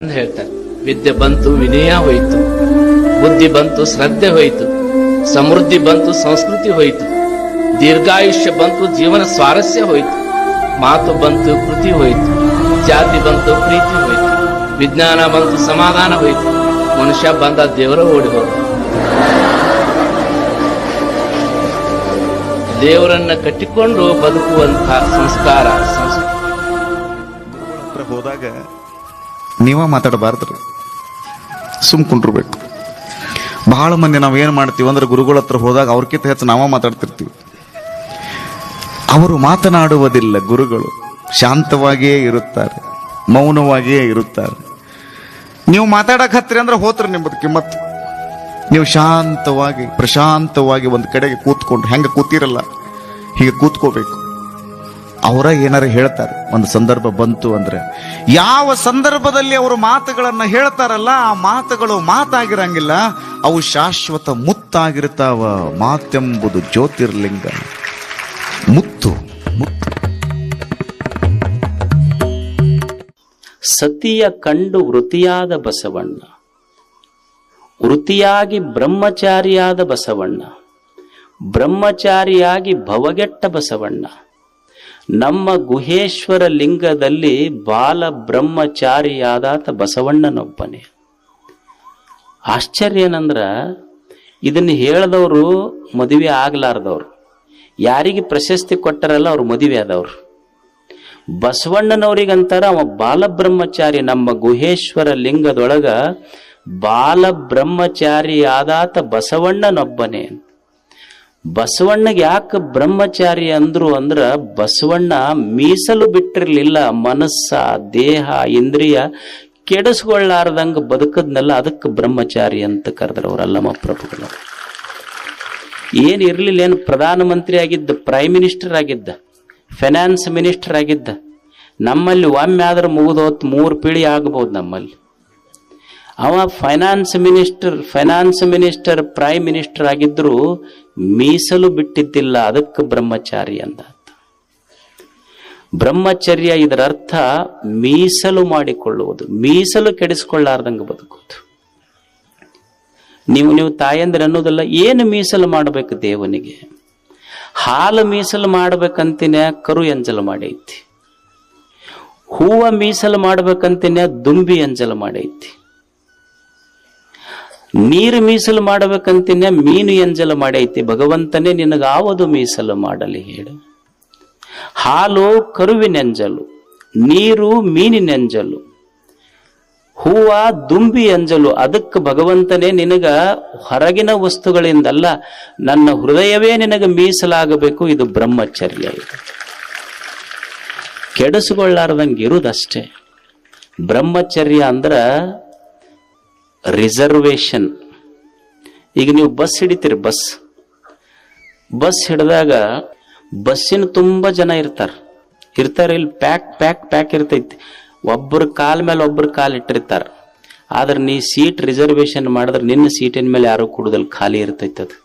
ಅಂತ ಹೇಳ್ತಾರೆ. ವಿದ್ಯೆ ಬಂತು ವಿನಯ ಹೋಯಿತು, ಬುದ್ಧಿ ಬಂತು ಶ್ರದ್ಧೆ ಹೋಯಿತು, ಸಮೃದ್ಧಿ ಬಂತು ಸಂಸ್ಕೃತಿ ಹೋಯಿತು, ದೀರ್ಘಾಯುಷ್ಯ ಬಂತು ಜೀವನ ಸ್ವಾರಸ್ಯ ಹೋಯಿತು, ಮಾತು ಬಂತು ಕೃತಿ ಹೋಯಿತು, ಜಾತಿ ಬಂತು ಪ್ರೀತಿ ಹೋಯಿತು, ವಿಜ್ಞಾನ ಬಂತು ಸಮಾಧಾನ ಹೋಯಿತು, ಮನುಷ್ಯ ಬಂದ ದೇವರ ಓಡಿ ಹೋದ. ದೇವರನ್ನ ಕಟ್ಟಿಕೊಂಡು ಬದುಕುವಂತ ಸಂಸ್ಕಾರ ಹತ್ರ ಹೋದಾಗ ನೀವ ಮಾತಾಡಬಾರ್ದ್ರಿ, ಸುಮ್ ಕುಂಡ್ರಬೇಕು. ಬಹಳ ಮಂದಿ ನಾವ್ ಏನ್ ಮಾಡ್ತೀವಿ ಅಂದ್ರೆ ಗುರುಗಳ ಹತ್ರ ಹೋದಾಗ ಅವ್ರಕ್ಕಿಂತ ಹೆಚ್ಚು ನಾವ ಮಾತಾಡ್ತಿರ್ತೀವಿ. ಅವರು ಮಾತನಾಡುವುದಿಲ್ಲ. ಗುರುಗಳು ಶಾಂತವಾಗಿಯೇ ಇರುತ್ತಾರೆ, ಮೌನವಾಗಿಯೇ ಇರುತ್ತಾರೆ. ನೀವು ಮಾತಾಡಕ್ ಹತ್ರಿ ಅಂದ್ರೆ ಹೋತ್ರಿ ನಿಮ್ಮದು ಕಿಮ್ಮತ್ತು. ನೀವು ಶಾಂತವಾಗಿ ಪ್ರಶಾಂತವಾಗಿ ಒಂದು ಕಡೆಗೆ ಕೂತ್ಕೊಂಡು ಹೆಂಗ ಕೂತಿರಲ್ಲ ಹೀಗೆ ಕೂತ್ಕೋಬೇಕು. ಅವರ ಏನಾರು ಹೇಳ್ತಾರೆ, ಒಂದು ಸಂದರ್ಭ ಬಂತು ಅಂದ್ರೆ ಯಾವ ಸಂದರ್ಭದಲ್ಲಿ ಅವರು ಮಾತುಗಳನ್ನ ಹೇಳ್ತಾರಲ್ಲ ಆ ಮಾತುಗಳು ಮಾತಾಗಿರಂಗಿಲ್ಲ, ಅವು ಶಾಶ್ವತ ಮುತ್ತಾಗಿರ್ತಾವ. ಮಾತೆಂಬುದು ಜ್ಯೋತಿರ್ಲಿಂಗ, ಮುತ್ತು ಮುತ್ತು. ಸತಿಯ ಕಂಡು ವೃತಿಯಾದ ಬಸವಣ್ಣ, ವೃತಿಯಾಗಿ ಬ್ರಹ್ಮಚಾರಿಯಾದ ಬಸವಣ್ಣ, ಬ್ರಹ್ಮಚಾರಿಯಾಗಿ ಭವಗೆಟ್ಟ ಬಸವಣ್ಣ. ನಮ್ಮ ಗುಹೇಶ್ವರ ಲಿಂಗದಲ್ಲಿ ಬಾಲ ಬ್ರಹ್ಮಚಾರಿಯಾದಾತ ಬಸವಣ್ಣನೊಬ್ಬನೇ. ಆಶ್ಚರ್ಯ ಏನಂದ್ರ ಇದನ್ನು ಹೇಳಿದವರು ಮದುವೆ ಆಗ್ಲಾರ್ದವ್ರು, ಯಾರಿಗೆ ಪ್ರಶಸ್ತಿ ಕೊಟ್ಟರಲ್ಲ ಅವ್ರು ಮದುವೆ ಆದವ್ರು. ಬಸವಣ್ಣನವ್ರಿಗಂತಾರ ಅವ ಬಾಲಬ್ರಹ್ಮಚಾರಿ. ನಮ್ಮ ಗುಹೇಶ್ವರ ಲಿಂಗದೊಳಗ ಬಾಲಬ್ರಹ್ಮಚಾರಿ ಆದಾತ ಬಸವಣ್ಣನೊಬ್ಬನೇ. ಬಸವಣ್ಣಗೆ ಯಾಕೆ ಬ್ರಹ್ಮಚಾರಿ ಅಂದ್ರು ಅಂದ್ರ ಬಸವಣ್ಣ ಮೀಸಲು ಬಿಟ್ಟಿರ್ಲಿಲ್ಲ. ಮನಸ್ಸ ದೇಹ ಇಂದ್ರಿಯ ಕೆಡಿಸ್ಕೊಳ್ಳಾರ್ದಂಗ ಬದುಕದ್ನೆಲ್ಲ, ಅದಕ್ಕೆ ಬ್ರಹ್ಮಚಾರಿ ಅಂತ ಕರೆದ್ರವ್ರು ಅಲ್ಲಮ ಪ್ರಭುಗಳು. ಏನ್ ಇರ್ಲಿಲ್ಲ, ಏನು ಪ್ರಧಾನಮಂತ್ರಿ ಆಗಿದ್ದ, ಪ್ರೈಮ್ ಮಿನಿಸ್ಟರ್ ಆಗಿದ್ದ, ಫೈನಾನ್ಸ್ ಮಿನಿಸ್ಟರ್ ಆಗಿದ್ದ. ನಮ್ಮಲ್ಲಿ ಒಮ್ಮೆ ಆದ್ರೆ ಮುಗಿದೋತ್ 3 ಪೀಳಿ ಆಗಬಹುದು ನಮ್ಮಲ್ಲಿ. ಅವ ಫೈನಾನ್ಸ್ ಮಿನಿಸ್ಟರ್ ಪ್ರೈಮ್ ಮಿನಿಸ್ಟರ್ ಆಗಿದ್ರು ಮೀಸಲು ಬಿಟ್ಟಿದ್ದಿಲ್ಲ, ಅದಕ್ಕೆ ಬ್ರಹ್ಮಚಾರಿ ಅಂದ. ಬ್ರಹ್ಮಚರ್ಯ ಇದರ ಅರ್ಥ ಮೀಸಲು ಮಾಡಿಕೊಳ್ಳುವುದು, ಮೀಸಲು ಕೆಡಿಸಿಕೊಳ್ಳಾರ್ದಂಗೆ ಬದುಕುವುದು. ನೀವು ತಾಯಂದ್ರೆ ಅನ್ನೋದಲ್ಲ, ಏನು ಮೀಸಲು ಮಾಡಬೇಕು ದೇವನಿಗೆ? ಹಾಲು ಮೀಸಲು ಮಾಡ್ಬೇಕಂತಿನ ಕರು ಎಂಜಲು ಮಾಡೈತಿ, ಹೂವ ಮೀಸಲು ಮಾಡ್ಬೇಕಂತಿನ ದುಂಬಿ ಎಂಜಲು ಮಾಡೈತಿ, ನೀರು ಮೀಸಲು ಮಾಡಬೇಕಂತಿನ ಮೀನು ಎಂಜಲು ಮಾಡೈತಿ. ಭಗವಂತನೇ ನಿನಗಾವದು ಮೀಸಲು ಮಾಡಲಿ ಹೇಳು. ಹಾಲು ಕರುವಿನೆಂಜಲು, ನೀರು ಮೀನಿನೆಂಜಲು, ಹೂವ ದುಂಬಿ ಎಂಜಲು. ಅದಕ್ಕೆ ಭಗವಂತನೇ ನಿನಗ ಹೊರಗಿನ ವಸ್ತುಗಳಿಂದಲ್ಲ, ನನ್ನ ಹೃದಯವೇ ನಿನಗೆ ಮೀಸಲಾಗಬೇಕು. ಇದು ಬ್ರಹ್ಮಚರ್ಯ. ಇದು ಕೆಡಿಸಿಕೊಳ್ಳಾರ್ದಂಗೆ ಇರುವುದಷ್ಟೇ ಬ್ರಹ್ಮಚರ್ಯ ಅಂದ್ರ ರಿಸರ್ವೇಶನ್. ಈಗ ನೀವು ಬಸ್ ಹಿಡಿತೀರಿ, ಬಸ್ ಹಿಡಿದಾಗ ಬಸ್ಸಿನ ತುಂಬಾ ಜನ ಇರ್ತಾರೆ. ಇಲ್ಲಿ ಪ್ಯಾಕ್ ಇರ್ತೈತಿ. ಒಬ್ಬರ ಕಾಲ ಮೇಲೆ ಒಬ್ಬರು ಕಾಲು ಇಟ್ಟಿರ್ತಾರ. ಆದ್ರೆ ನೀ ಸೀಟ್ ರಿಸರ್ವೇಶನ್ ಮಾಡಿದ್ರೆ ನಿನ್ನ ಸೀಟಿನ ಮೇಲೆ ಯಾರು ಕುಡುದಲ್ಲಿ ಖಾಲಿ ಇರ್ತೈತಿ. ಅದು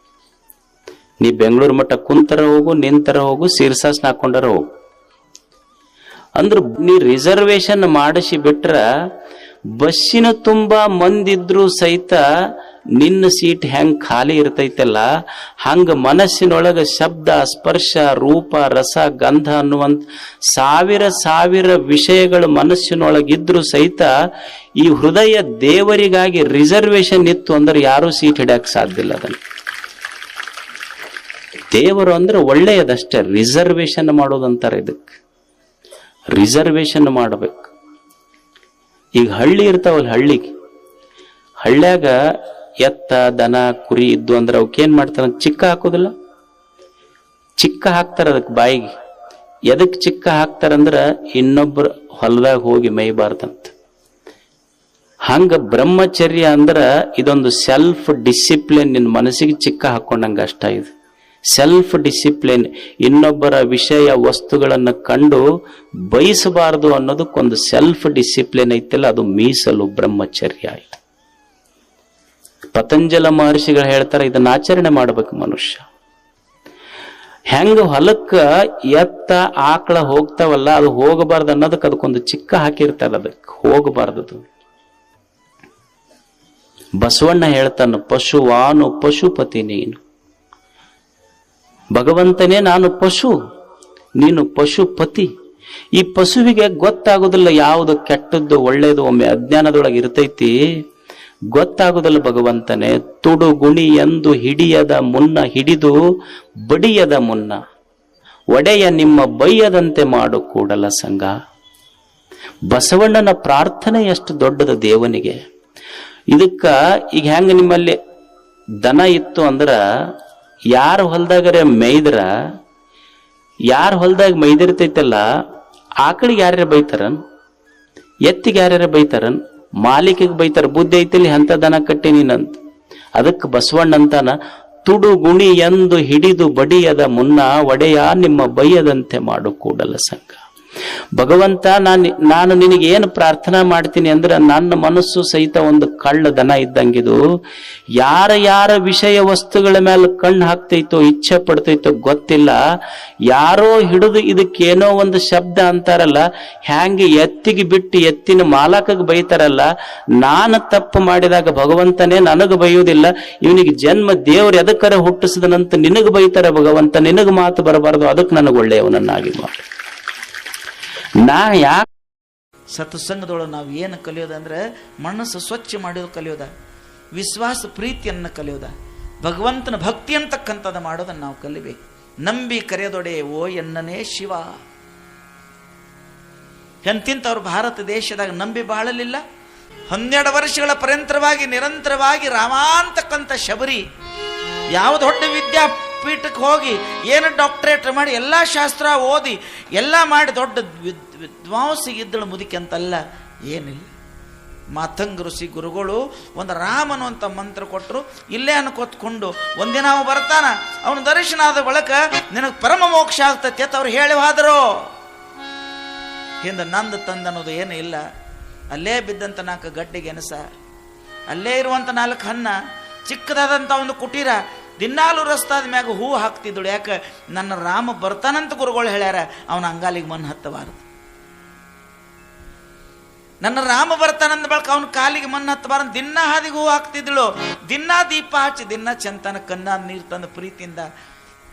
ನೀ ಬೆಂಗಳೂರು ಮಟ್ಟ ಕುಂತರ ಹೋಗು, ನಿಂತರ ಹೋಗು, ಶೀರ್ಷಾಸನ ಹಾಕೊಂಡರ ಹೋಗು. ಅಂದ್ರೆ ನೀ ರಿಸರ್ವೇಶನ್ ಮಾಡಿಸಿ ಬಿಟ್ರ ಬಸ್ಸಿನ ತುಂಬಾ ಮಂದಿದ್ರು ಸಹಿತ ನಿನ್ನ ಸೀಟ್ ಹೆಂಗ್ ಖಾಲಿ ಇರ್ತೈತಲ್ಲ, ಹಂಗ ಮನಸ್ಸಿನೊಳಗ ಶಬ್ದ ಸ್ಪರ್ಶ ರೂಪ ರಸ ಗಂಧ ಅನ್ನುವಂತ ಸಾವಿರ ವಿಷಯಗಳು ಮನಸ್ಸಿನೊಳಗಿದ್ರು ಸಹಿತ ಈ ಹೃದಯ ದೇವರಿಗಾಗಿ ರಿಸರ್ವೇಶನ್ ಇತ್ತು ಅಂದ್ರೆ ಯಾರೂ ಸೀಟ್ ಹಿಡಿಯಕ್ ಸಾಧ್ಯ ಇಲ್ಲ. ಅದನ್ನ ದೇವರು ಅಂದ್ರೆ ಒಳ್ಳೆಯದಷ್ಟೇ, ರಿಸರ್ವೇಶನ್ ಮಾಡೋದಂತಾರೆ. ಇದಕ್ಕೆ ರಿಸರ್ವೇಶನ್ ಮಾಡಬೇಕು. ಈಗ ಹಳ್ಳಿ ಇರ್ತಾವಲ್ಲ, ಹಳ್ಳ್ಯಾಗ ಎತ್ತ ದನ ಕುರಿ ಇದ್ದು ಅಂದ್ರೆ ಅವಕ್ಕೇನ್ ಮಾಡ್ತಾರ, ಚಿಕ್ಕ ಹಾಕೋದಿಲ್ಲ, ಚಿಕ್ಕ ಹಾಕ್ತಾರ ಅದಕ್ಕೆ ಬಾಯಿಗೆ. ಎದಕ್ ಚಿಕ್ಕ ಹಾಕ್ತಾರಂದ್ರ ಇನ್ನೊಬ್ರ ಹೊಲದಾಗ ಹೋಗಿ ಮೇಯ್ಬಾರ್ದಂತ. ಹಂಗ ಬ್ರಹ್ಮಚರ್ಯ ಅಂದ್ರ ಇದೊಂದು ಸೆಲ್ಫ್ ಡಿಸಿಪ್ಲಿನ್. ನಿನ್ನ ಮನಸ್ಸಿಗೆ ಚಿಕ್ಕ ಹಾಕೊಂಡಂಗ ಅಷ್ಟ. ಇದು ಸೆಲ್ಫ್ ಡಿಸಿಪ್ಲಿನ್. ಇನ್ನೊಬ್ಬರ ವಿಷಯ ವಸ್ತುಗಳನ್ನ ಕಂಡು ಬಯಸಬಾರದು ಅನ್ನೋದಕ್ಕೊಂದು ಸೆಲ್ಫ್ ಡಿಸಿಪ್ಲಿನ್ ಐತಿಲ್ಲ, ಅದು ಮೀಸಲು ಬ್ರಹ್ಮಚರ್ಯ ಆಯ್ತು. ಪತಂಜಲ ಮಹರ್ಷಿಗಳು ಹೇಳ್ತಾರೆ, ಇದನ್ನ ಆಚರಣೆ ಮಾಡ್ಬೇಕು ಮನುಷ್ಯ. ಹೆಂಗ ಹೊಲಕ್ಕ ಎತ್ತ ಆಕಳ ಹೋಗ್ತಾವಲ್ಲ, ಅದು ಹೋಗಬಾರ್ದು ಅನ್ನೋದಕ್ಕೆ ಅದಕ್ಕೊಂದು ಚಿಕ್ಕ ಹಾಕಿರ್ತಾರೆ, ಅದಕ್ಕೆ ಹೋಗಬಾರ್ದು. ಬಸವಣ್ಣ ಹೇಳ್ತಾನ, ಪಶುವಾನು ಪಶುಪತಿ ನೀನು. ಭಗವಂತನೇ ನಾನು ಪಶು, ನೀನು ಪಶುಪತಿ. ಈ ಪಶುವಿಗೆ ಗೊತ್ತಾಗೋದಿಲ್ಲ ಯಾವುದು ಕೆಟ್ಟದ್ದು ಒಳ್ಳೇದು. ಒಮ್ಮೆ ಅಜ್ಞಾನದೊಳಗೆ ಇರ್ತೈತಿ, ಗೊತ್ತಾಗೋದಿಲ್ಲ. ಭಗವಂತನೇ ತುಡು ಗುಣಿ ಎಂದು ಹಿಡಿಯದ ಮುನ್ನ ಹಿಡಿದು ಬಡಿಯದ ಮುನ್ನ ಒಡೆಯ ನಿಮ್ಮ ಬೈಯದಂತೆ ಮಾಡು ಕೂಡಲ ಸಂಗ. ಬಸವಣ್ಣನ ಪ್ರಾರ್ಥನೆ ಎಷ್ಟು ದೊಡ್ಡದ ದೇವನಿಗೆ. ಇದಕ್ಕ ಈಗ ಹೆಂಗ ನಿಮ್ಮಲ್ಲಿ ದನ ಇತ್ತು ಅಂದ್ರ ಯಾರ ಹೊಲ್ದಾಗರೆ ಮೇಯ್ದ್ರ, ಯಾರ ಹೊಲ್ದಾಗ ಮೈದಿರ್ತೈತಲ್ಲ ಆಕಳಿಗೆ ಯಾರ್ಯಾರ ಬೈತಾರನ್, ಎತ್ತಿಗೆ ಯಾರ್ಯಾರ ಬೈತಾರನ್, ಮಾಲೀಕಿಗೆ ಬೈತಾರ. ಬುದ್ಧಿ ಐತಿಲಿ ಅಂತ ದನ ಕಟ್ಟಿ ನೀನಂತ. ಅದಕ್ಕೆ ಬಸವಣ್ಣ ಅಂತಾನ, ತುಡು ಗುಣಿ ಎಂದು ಹಿಡಿದು ಬಡಿಯದ ಮುನ್ನ ಒಡೆಯ ನಿಮ್ಮ ಬೈಯದಂತೆ ಮಾಡು ಕೂಡಲ ಸಂಗ. ಭಗವಂತ ನಾನು ನಿನಗೆ ಏನು ಪ್ರಾರ್ಥನಾ ಮಾಡ್ತೀನಿ ಅಂದ್ರೆ, ನನ್ನ ಮನಸ್ಸು ಸಹಿತ ಒಂದು ಕಳ್ಳ ದನ ಇದ್ದಂಗಿದು. ಯಾರ ವಿಷಯ ವಸ್ತುಗಳ ಮೇಲೆ ಕಣ್ಣು ಹಾಕ್ತೈತೋ, ಇಚ್ಛೆ ಪಡ್ತೈತೋ ಗೊತ್ತಿಲ್ಲ. ಯಾರೋ ಹಿಡಿದು ಇದಕ್ಕೇನೋ ಒಂದು ಶಬ್ದ ಅಂತಾರಲ್ಲ, ಹ್ಯಾಂಗೆ ಎತ್ತಿಗೆ ಬಿಟ್ಟು ಎತ್ತಿನ ಮಾಲಕಗೆ ಬೈತಾರಲ್ಲ, ನಾನು ತಪ್ಪು ಮಾಡಿದಾಗ ಭಗವಂತನೇ ನನಗೆ ಬೈಯುವುದಿಲ್ಲ. ಇವನಿಗೆ ಜನ್ಮ ದೇವ್ರು ಎದಕ್ಕರ ಹುಟ್ಟಿಸಿದನಂತ ನಿನಗೆ ಬೈತಾರೆ ಭಗವಂತ. ನಿನಗೆ ಮಾತು ಬರಬಾರದು, ಅದಕ್ಕೆ ನನಗೆ ಒಳ್ಳೆಯವನನ್ನಾಗಿ ಮಾಡಿ. ನಾ ಯಾಕೆ ಸತ್ಸಂಗದೊಳಗೆ ನಾವು ಏನು ಕಲಿಯೋದಂದ್ರೆ, ಮನಸ್ಸು ಸ್ವಚ್ಛ ಮಾಡೋದು ಕಲಿಯೋದ, ವಿಶ್ವಾಸ ಪ್ರೀತಿಯನ್ನು ಕಲಿಯೋದ, ಭಗವಂತನ ಭಕ್ತಿ ಅಂತಕ್ಕಂಥದ್ದು ಮಾಡೋದನ್ನು ನಾವು ಕಲಿಬೇಕು. ನಂಬಿ ಕರೆಯದೊಡೆ ಓ ಎನ್ನನೇ ಶಿವ. ಎಂತಿಂತವ್ರು ಭಾರತ ದೇಶದಾಗ ನಂಬಿ ಬಾಳಲಿಲ್ಲ. 12 ವರ್ಷಗಳ ಪರ್ಯಂತರವಾಗಿ ನಿರಂತರವಾಗಿ ರಾಮ ಅಂತಕ್ಕಂಥ ಶಬರಿ ಯಾವ ದೊಡ್ಡ ವಿದ್ಯಾಪೀಠಕ್ಕೆ ಹೋಗಿ ಏನು ಡಾಕ್ಟರೇಟ್ ಮಾಡಿ ಎಲ್ಲ ಶಾಸ್ತ್ರ ಓದಿ ಎಲ್ಲ ಮಾಡಿ ದೊಡ್ಡ ವಿದ್ವಾಂಸಿಗಿದ್ದಳು ಮುದುಕಿ ಅಂತಲ್ಲ, ಏನಿಲ್ಲ. ಮಾತಂಗ ಋಷಿ ಗುರುಗಳು ಒಂದು ರಾಮನು ಅಂತ ಮಂತ್ರ ಕೊಟ್ಟರು. ಇಲ್ಲೇ ಅನ್ಕೊತ್ಕೊಂಡು ಒಂದಿನ ಅವ ಬರ್ತಾನ, ಅವನ ದರ್ಶನ ಆದ ಬಳಿಕ ನಿನಗೆ ಪರಮ ಮೋಕ್ಷ ಆಗ್ತತಿ ಅಂತ ಅವ್ರು ಹೇಳಿ ಹೋದರು. ಹಿಂದೆ ನಂದು ತಂದನ್ನೋದು ಏನು ಇಲ್ಲ. ಅಲ್ಲೇ ಬಿದ್ದಂಥ 4 ಗಡ್ಡೆ ಗೆಣಸ, ಅಲ್ಲೇ ಇರುವಂಥ 4 ಹನ್ನ, ಚಿಕ್ಕದಾದಂಥ ಒಂದು ಕುಟೀರ, ದಿನಾಲು ರಸ್ತಾದ ಮ್ಯಾಗ ಹೂ ಹಾಕ್ತಿದ್ದಳು. ಯಾಕೆ? ನನ್ನ ರಾಮ ಬರ್ತಾನಂತ ಗುರುಗಳು ಹೇಳ್ಯಾರ, ಅವನ ಅಂಗಾಲಿಗೆ ಮಣ್ಣು ಹತ್ತಬಾರದು. ನನ್ನ ರಾಮ ಬರ್ತಾನಂದ ಬಳಕ ಅವನ ಕಾಲಿಗೆ ಮಣ್ಣು ಹತ್ತಬಾರದು. ದಿನ ಹಾದಿಗೆ ಹೂ ಹಾಕ್ತಿದ್ದಳು, ದಿನ ದೀಪ ಹಚ್ಚಿ, ದಿನ ಚಂತನ ಕಣ್ಣಾದ ನೀರು ತಂದು ಪ್ರೀತಿಯಿಂದ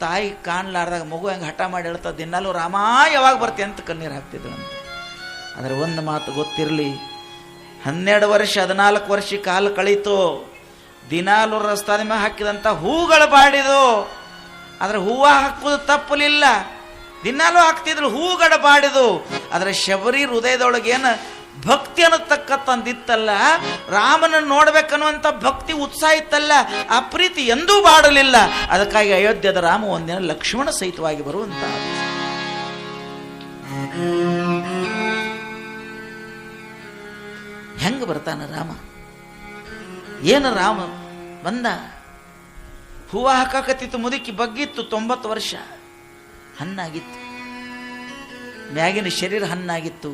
ತಾಯಿ ಕಾಣ್ಲಾರ್ದಾಗ ಮಗು ಹೆಂಗೆ ಹಠ ಮಾಡಿ ಹೇಳ್ತಾ ದಿನಾಲು ರಾಮ ಯಾವಾಗ ಬರ್ತಿ ಅಂತ ಕಣ್ಣೀರು ಹಾಕ್ತಿದ್ದಳು ಅಂತ. ಆದರೆ ಒಂದು ಮಾತು ಗೊತ್ತಿರಲಿ, 12 ವರ್ಷ 14 ವರ್ಷ ಕಾಲ ಕಳೀತು. ದಿನಾಲು ರಸ್ತಾದ ಮೇಲೆ ಹಾಕಿದಂಥ ಹೂಗಳು ಬಾಡಿದು. ಆದರೆ ಹೂವು ಹಾಕುವುದು ತಪ್ಪಲಿಲ್ಲ, ದಿನಾಲು ಹಾಕ್ತಿದ್ರು, ಹೂಗಳು ಬಾಡಿದು. ಆದರೆ ಶಬರಿ ಹೃದಯದೊಳಗೇನು ಭಕ್ತಿ ಅನ್ನತಕ್ಕಂಥದ್ದಿತ್ತಲ್ಲ, ರಾಮನನ್ನು ನೋಡ್ಬೇಕನ್ನುವಂಥ ಭಕ್ತಿ ಉತ್ಸಾಹ ಇತ್ತಲ್ಲ, ಆ ಪ್ರೀತಿ ಎಂದೂ ಬಾಡಲಿಲ್ಲ. ಅದಕ್ಕಾಗಿ ಅಯೋಧ್ಯದ ರಾಮ ಒಂದಿನ ಲಕ್ಷ್ಮಣ ಸಹಿತವಾಗಿ ಬರುವಂತ. ಹೆಂಗ ಬರ್ತಾನ ರಾಮ? ಏನು ರಾಮ ಬಂದ? ಹೂವ ಹಾಕಾಕತ್ತಿತ್ತು, ಮುದುಕಿ ಬಗ್ಗಿತ್ತು, 90 ವರ್ಷ, ಹಣ್ಣಾಗಿತ್ತು, ಮ್ಯಾಗಿನ ಶರೀರ ಹಣ್ಣಾಗಿತ್ತು.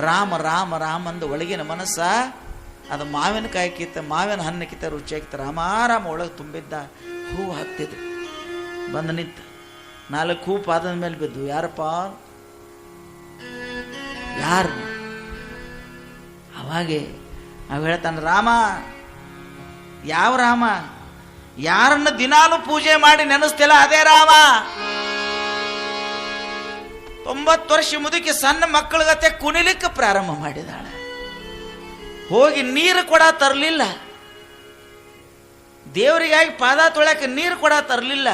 ರಾಮ ರಾಮ ರಾಮ ಅಂದು ಒಳಗಿನ ಮನಸ್ಸ ಅದು ಮಾವಿನಕಾಯಿ ಕಿತ್ತ, ಮಾವಿನ ಹಣ್ಣಕ್ಕಿತ್ತ ರುಚಿಯಾಗಿತ್ತು. ರಾಮಾರಾಮ ಒಳಗೆ ತುಂಬಿದ್ದ. ಹೂವು ಹಾಕ್ತಿದ್ರು, ಬಂದು ನಿಂತ 4 ಹೂ ಪಾದದ ಮೇಲೆ ಬಿದ್ದು. ಯಾರಪ್ಪ? ಯಾರು? ಅವಾಗೆ ಅವ ಹೇಳ್ತಾನೆ, ರಾಮ. ಯಾವ ರಾಮ? ಯಾರನ್ನ ದಿನಾಲು ಪೂಜೆ ಮಾಡಿ ನೆನೆಸ್ತಿಲ್ಲ ಅದೇ ರಾಮ. 90 ವರ್ಷ ಮುದುಕಿ ಸಣ್ಣ ಮಕ್ಕಳಿಗತ್ತೆ ಕುಣಿಲಿಕ್ಕೆ ಪ್ರಾರಂಭ ಮಾಡಿದಾಳೆ. ಹೋಗಿ ನೀರು ಕೂಡ ತರಲಿಲ್ಲ, ದೇವರಿಗಾಗಿ ಪಾದ ತೊಳಕ್ಕೆ ನೀರು ಕೂಡ ತರಲಿಲ್ಲ.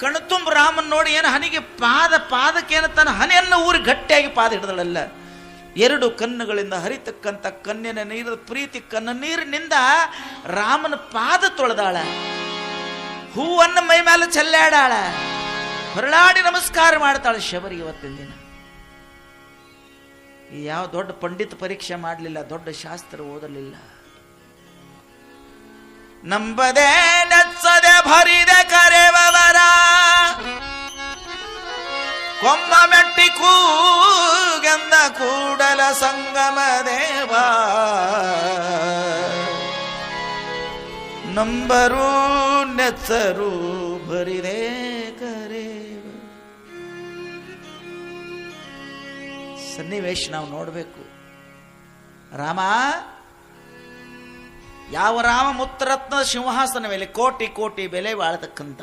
ಕಣ್ತುಂಬ ರಾಮನ್ ನೋಡಿ ಏನು ಹನಿಗೆ ಪಾದಕ್ಕೇನು ತನ್ನ ಹನಿಯನ್ನು ಊರಿ ಗಟ್ಟಿಯಾಗಿ ಪಾದ ಹಿಡಿದಳಲ್ಲ. 2 ಕಣ್ಣುಗಳಿಂದ ಹರಿತಕ್ಕಂಥ ಕಣ್ಣಿನ ನೀರು, ಪ್ರೀತಿ ಕಣ್ಣ ನೀರಿನಿಂದ ರಾಮನ ಪಾದ ತೊಳೆದಾಳ. ಹೂವನ್ನು ಮೈ ಮೇಲೆ ಚೆಲ್ಲಾಡಾಳ, ಹೊರಳಾಡಿ ನಮಸ್ಕಾರ ಮಾಡ್ತಾಳೆ ಶಬರಿ. ಇವತ್ತಿನ ದಿನ ಯಾವ ದೊಡ್ಡ ಪಂಡಿತ ಪರೀಕ್ಷೆ ಮಾಡಲಿಲ್ಲ, ದೊಡ್ಡ ಶಾಸ್ತ್ರ ಓದಲಿಲ್ಲ. ನಂಬದೆ ನೆಚ್ಚದೆ ಭರಿದೆ ಕರೆವವರ ಕೊಮ್ಮ ಮೆಟ್ಟಿ ಕೂಗೆಂದ ಕೂಡಲ ಸಂಗಮ ದೇವ. ನಂಬರು ನೆಚ್ಚರು ಭರಿದೆ ಕರೆವ. ಸನ್ನಿವೇಶ ನಾವು ನೋಡಬೇಕು. ರಾಮ ಯಾವ ರಾಮ ಮುತ್ತರತ್ನದ ಸಿಂಹಾಸನ ಮೇಲೆ ಕೋಟಿ ಕೋಟಿ ಬೆಲೆ ಬಾಳತಕ್ಕಂತ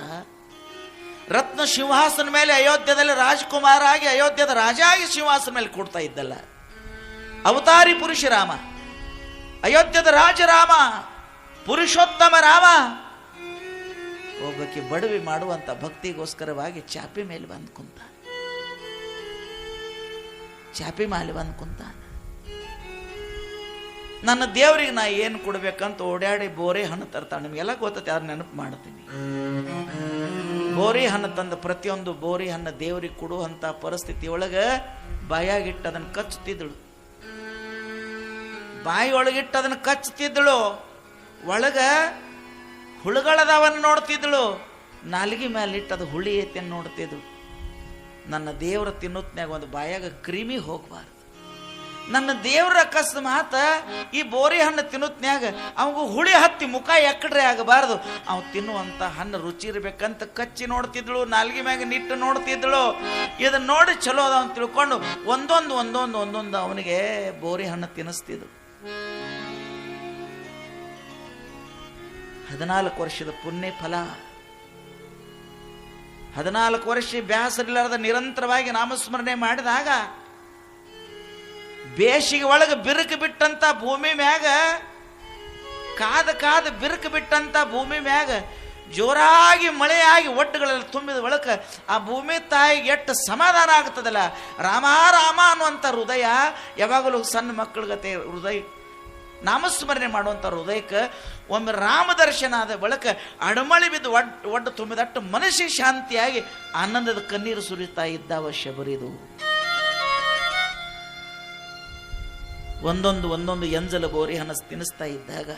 ರತ್ನ ಸಿಂಹಾಸನ ಮೇಲೆ ಅಯೋಧ್ಯದಲ್ಲಿ ರಾಜಕುಮಾರ ಆಗಿ ಅಯೋಧ್ಯದ ರಾಜ ಆಗಿ ಸಿಂಹಾಸನ ಮೇಲೆ ಕೂಡ್ತಾ ಇದ್ದಲ್ಲ, ಅವತಾರಿ ಪುರುಷ ರಾಮ, ಅಯೋಧ್ಯದ ರಾಜ ರಾಮ, ಪುರುಷೋತ್ತಮ ರಾಮ, ಒಬ್ಬಕ್ಕೆ ಬಡವಿ ಮಾಡುವಂತ ಭಕ್ತಿಗೋಸ್ಕರವಾಗಿ ಚಾಪಿ ಮೇಲೆ ಬಂದು ಕುಂತ, ಚಾಪಿ ಮೇಲೆ ಬಂದು ಕುಂತ. ನನ್ನ ದೇವರಿಗೆ ನಾ ಏನು ಕೊಡ್ಬೇಕಂತ ಓಡಾಡಿ ಬೋರೆ ಹಣ್ಣು ತರ್ತಾಳೆ. ನಿಮಗೆಲ್ಲ ಗೊತ್ತೈತೆ, ಯಾರು ನೆನಪು ಮಾಡ್ತೀನಿ. ಬೋರಿ ಹಣ್ಣು ತಂದ ಪ್ರತಿಯೊಂದು ಬೋರಿ ಹಣ್ಣು ದೇವರಿಗೆ ಕೊಡುವಂತ ಪರಿಸ್ಥಿತಿ ಒಳಗೆ ಬಾಯಾಗಿಟ್ಟು ಅದನ್ನು ಕಚ್ಚುತ್ತಿದ್ದಳು, ಬಾಯಿ ಒಳಗಿಟ್ಟು ಅದನ್ನು ಕಚ್ಚುತ್ತಿದ್ದಳು, ಒಳಗ ಹುಳುಗಳದವನ್ನ ನೋಡ್ತಿದ್ದಳು, ನಾಲಿಗೆ ಮೇಲೆ ಇಟ್ಟು ಅದು ಹುಳಿ ಐತೆ ನೋಡ್ತಿದ್ದಳು. ನನ್ನ ದೇವರ ತಿನ್ನೋತ್ನ್ಯಾಗ ಒಂದು ಬಾಯಾಗ ಕ್ರಿಮಿ ಹೋಗಬಾರ್ದು. ನನ್ನ ದೇವ್ರ ಅಕಸ್ಮಾತ್ ಈ ಬೋರಿ ಹಣ್ಣು ತಿನ್ನೋತ್ನ್ಯಾಗ ಅವಾಗ ಹುಳಿ ಹತ್ತಿ ಮುಖ ಎಕ್ಕಡ್ರೆ ಆಗಬಾರ್ದು. ಅವ್ ತಿನ್ನುವಂತ ಹಣ್ಣು ರುಚಿ ಇರ್ಬೇಕಂತ ಕಚ್ಚಿ ನೋಡ್ತಿದ್ಳು, ನಾಲ್ಗಿ ಮ್ಯಾಗ ನಿಟ್ಟು ನೋಡ್ತಿದ್ಳು. ಇದನ್ನ ನೋಡಿ ಚಲೋ ಅದ ಅಂತ ತಿಳ್ಕೊಂಡು ಒಂದೊಂದು ಅವನಿಗೆ ಬೋರಿ ಹಣ್ಣು ತಿನ್ನಿಸ್ತಿದ್ರು. 14 ವರ್ಷದ ಪುಣ್ಯ ಫಲ. 14 ವರ್ಷ ಬ್ಯಾಸರಿಲ್ಲಾರದ ನಿರಂತರವಾಗಿ ನಾಮಸ್ಮರಣೆ ಮಾಡಿದಾಗ ಬೇಸಿಗೆ ಒಳಗೆ ಬಿರುಕು ಬಿಟ್ಟಂತ ಭೂಮಿ ಮ್ಯಾಗ, ಕಾದ ಬಿರುಕು ಬಿಟ್ಟಂತ ಭೂಮಿ ಮ್ಯಾಗ ಜೋರಾಗಿ ಮಳೆಯಾಗಿ ಒಟ್ಟುಗಳಲ್ಲಿ ತುಂಬಿದ ಒಳಕ ಆ ಭೂಮಿ ತಾಯಿಗೆ ಎಷ್ಟು ಸಮಾಧಾನ ಆಗ್ತದಲ್ಲ. ರಾಮ ರಾಮ ಅನ್ನುವಂಥ ಹೃದಯ ಯಾವಾಗಲೂ ಸಣ್ಣ ಮಕ್ಕಳಿಗತೆ ಹೃದಯ ನಾಮಸ್ಮರಣೆ ಮಾಡುವಂಥ ಹೃದಯಕ್ಕೆ ಒಮ್ಮೆ ರಾಮ ದರ್ಶನ ಆದ ಬಳಿಕ ಅಡಮಳಿ ಬಿದ್ದು ಒಡ್ಡು ತುಂಬಿದಟ್ಟು ಮನಸ್ಸಿಗೆ ಶಾಂತಿಯಾಗಿ ಆನಂದದ ಕಣ್ಣೀರು ಸುರಿತಾ ಇದ್ದಾವ ಶಬರಿದು. ಒಂದೊಂದು ಎಂಜಲ ಬೋರಿ ಹಣ ತಿನ್ನಿಸ್ತಾ ಇದ್ದಾಗ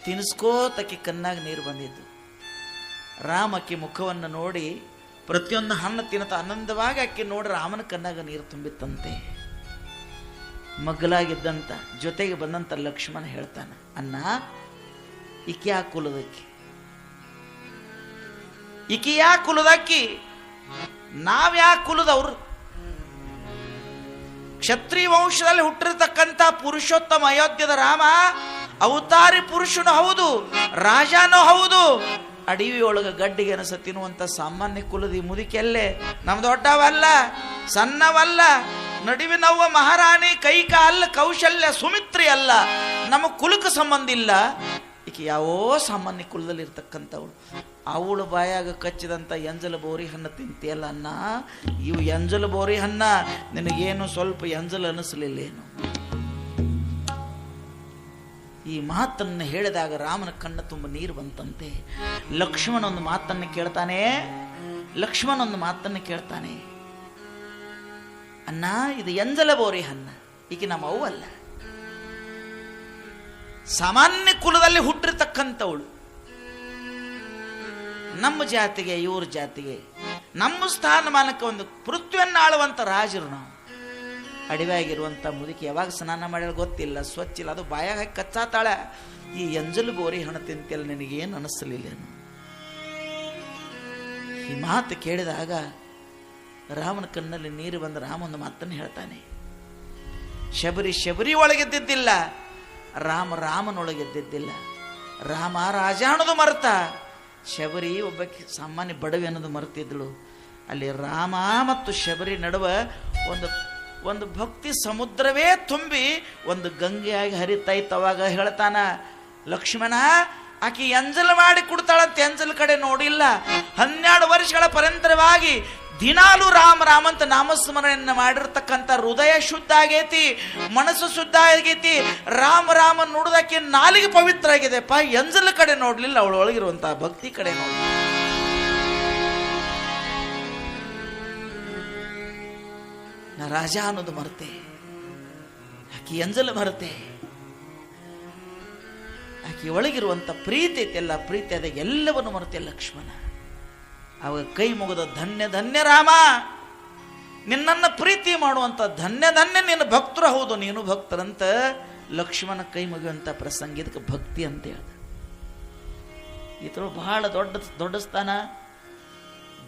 ತಿನ್ನಿಸ್ಕೋತಕ್ಕಿ ಕಣ್ಣಾಗ ನೀರು ಬಂದಿದ್ದು. ರಾಮ ಅಕ್ಕಿ ಮುಖವನ್ನು ನೋಡಿ ಪ್ರತಿಯೊಂದು ಹಣ್ಣು ತಿನ್ನತ ಆನಂದವಾಗಿ ಅಕ್ಕಿ ನೋಡಿ ರಾಮನ ಕಣ್ಣಾಗ ನೀರು ತುಂಬಿತ್ತಂತೆ. ಮಗ್ಗಲಾಗಿದ್ದಂತ ಜೊತೆಗೆ ಬಂದಂತ ಲಕ್ಷ್ಮಣ ಹೇಳ್ತಾನೆ, ಅಣ್ಣ ಈಕೆ ಯಾ ಕುಲದಕ್ಕಿ, ಈಕೆ ಯಾ ಕುಲದಕ್ಕಿ, ನಾವ್ಯಾ ಕುಲದವ್ರು? ಕ್ಷತ್ರಿಯ ವಂಶದಲ್ಲಿ ಹುಟ್ಟಿರ್ತಕ್ಕಂಥ ಪುರುಷೋತ್ತಮ ಅಯೋಧ್ಯದ ರಾಮ ಅವತಾರಿ ಪುರುಷನು ಹೌದು, ರಾಜನೂ ಹೌದು. ಅಡವಿಯೊಳಗ ಗಡ್ಡಿಗೆ ಅನಸ ತಿನ್ನುವಂತ ಸಾಮಾನ್ಯ ಕುಲದಿ ಮುದುಕೆಲ್ಲೇ ನಮ್ ದೊಡ್ಡವಲ್ಲ, ಸಣ್ಣವಲ್ಲ, ನಡುವಿನವ್ವ ಮಹಾರಾಣಿ ಕೈಕ ಅಲ್ಲ, ಕೌಶಲ್ಯ ಸುಮಿತ್ರಿ ಅಲ್ಲ, ನಮ್ಮ ಕುಲಕ್ಕೆ ಸಂಬಂಧ ಇಲ್ಲ. ಈಕೆ ಯಾವೋ ಸಾಮಾನ್ಯ ಕುಲದಲ್ಲಿ ಇರ್ತಕ್ಕಂಥವಳು. ಅವಳು ಬಾಯಾಗ ಕಚ್ಚಿದಂಥ ಎಂಜಲ ಬೋರಿ ಹಣ್ಣು ತಿಂತಿಯಲ್ಲ ಅನ್ನ, ಇವು ಎಂಜಲ ಬೋರಿ ಹಣ್ಣ ನಿನಗೇನು ಸ್ವಲ್ಪ ಎಂಜಲು ಅನಿಸ್ಲಿಲ್ಲೇನು? ಈ ಮಾತನ್ನು ಹೇಳಿದಾಗ ರಾಮನ ಕಣ್ಣ ತುಂಬ ನೀರು ಬಂತಂತೆ. ಲಕ್ಷ್ಮಣ ಒಂದು ಮಾತನ್ನು ಕೇಳ್ತಾನೆ, ಅಣ್ಣ ಇದು ಎಂಜಲ ಬೋರಿ ಹಣ್ಣ, ಈಗ ನಮ್ಮ ಅವ್ವಲ್ಲ, ಸಾಮಾನ್ಯ ಕುಲದಲ್ಲಿ ಹುಟ್ಟಿರ್ತಕ್ಕಂಥವಳು. ನಮ್ಮ ಜಾತಿಗೆ ಇವ್ರ ಜಾತಿಗೆ ನಮ್ಮ ಸ್ಥಾನಮಾನಕ್ಕೆ ಒಂದು ಪೃಥ್ವಿಯನ್ನು ಆಳುವಂತ ರಾಜರು ನಾವು. ಅಡಿವೆಯಾಗಿರುವಂತ ಮುದುಕಿ ಯಾವಾಗ ಸ್ನಾನ ಮಾಡ್ಯಾಳ ಗೊತ್ತಿಲ್ಲ, ಸ್ವಚ್ಛ ಇಲ್ಲ, ಅದು ಬಾಯಾಗ ಹಾಕಿ ಕಚ್ಚಾತಾಳ. ಈ ಎಂಜಲು ಬೋರಿ ಹಣ ತಿಂತಿಲ್ಲ, ನಿನಗೇನು ಅನಿಸ್ಲಿಲ್ಲೇನು? ಈ ಮಾತು ಕೇಳಿದಾಗ ರಾಮನ ಕಣ್ಣಲ್ಲಿ ನೀರು ಬಂದ ರಾಮ ಒಂದು ಮಾತನ್ನು ಹೇಳ್ತಾನೆ, ಶಬರಿ ಒಳಗೆದ್ದಿದ್ದಿಲ್ಲ, ರಾಮನೊಳಗೆದ್ದಿದ್ದಿಲ್ಲ. ರಾಮ ರಾಜ ಅನ್ನೋದು ಮರೆತ, ಶಬರಿ ಒಬ್ಬಕ್ಕೆ ಸಾಮಾನ್ಯ ಬಡವಿ ಅನ್ನೋದು ಮರೆತಿದ್ಳು. ಅಲ್ಲಿ ರಾಮ ಮತ್ತು ಶಬರಿ ನಡುವೆ ಒಂದು ಭಕ್ತಿ ಸಮುದ್ರವೇ ತುಂಬಿ ಒಂದು ಗಂಗೆಯಾಗಿ ಹರಿತಾ ಇತ್ತು. ಅವಾಗ ಹೇಳ್ತಾನ ಲಕ್ಷ್ಮಣ, ಆಕಿ ಎಂಜಲ್ ಮಾಡಿ ಕೊಡ್ತಾಳಂತ ಎಂಜಲ್ ಕಡೆ ನೋಡಿಲ್ಲ. 12 ವರ್ಷಗಳ ಪರಂತರವಾಗಿ ದಿನಾಲು ರಾಮ ಅಂತ ನಾಮಸ್ಮರಣೆಯನ್ನು ಮಾಡಿರ್ತಕ್ಕಂಥ ಹೃದಯ ಶುದ್ಧ ಆಗೈತಿ, ಮನಸ್ಸು ಶುದ್ಧ ಆಗೈತಿ. ರಾಮ ನೋಡೋದಕ್ಕೆ ನಾಲಿಗೆ ಪವಿತ್ರ ಆಗಿದೆಪ್ಪ, ಎಂಜಲ್ ಕಡೆ ನೋಡ್ಲಿಲ್ಲ, ಅವಳ ಒಳಗಿರುವಂತಹ ಭಕ್ತಿ ಕಡೆ ನೋಡಿ. ನಾ ರಾಜ ಅನ್ನೋದು ಮರೆತೆ, ಆಕಿ ಎಂಜಲ್ ಮರೆತೆ, ಆಕಿ ಒಳಗಿರುವಂತ ಪ್ರೀತಿ ಐತೆಲ್ಲ, ಪ್ರೀತಿ ಅದ ಎಲ್ಲವನ್ನು ಮರೆತೆ ಲಕ್ಷ್ಮಣ. ಅವಾಗ ಕೈ ಮುಗಿದ ಧನ್ಯ ರಾಮ, ನಿನ್ನನ್ನು ಪ್ರೀತಿ ಮಾಡುವಂತ ಧನ್ಯ ನಿನ್ನ ಭಕ್ತರು ಹೌದು, ನೀನು ಭಕ್ತರಂತ ಲಕ್ಷ್ಮಣ ಕೈ ಮುಗಿಯುವಂತ ಪ್ರಸಂಗ. ಇದಕ್ಕೆ ಭಕ್ತಿ ಅಂತ ಹೇಳ್ದ. ಇತರ ಬಹಳ ದೊಡ್ಡ ಸ್ಥಾನ,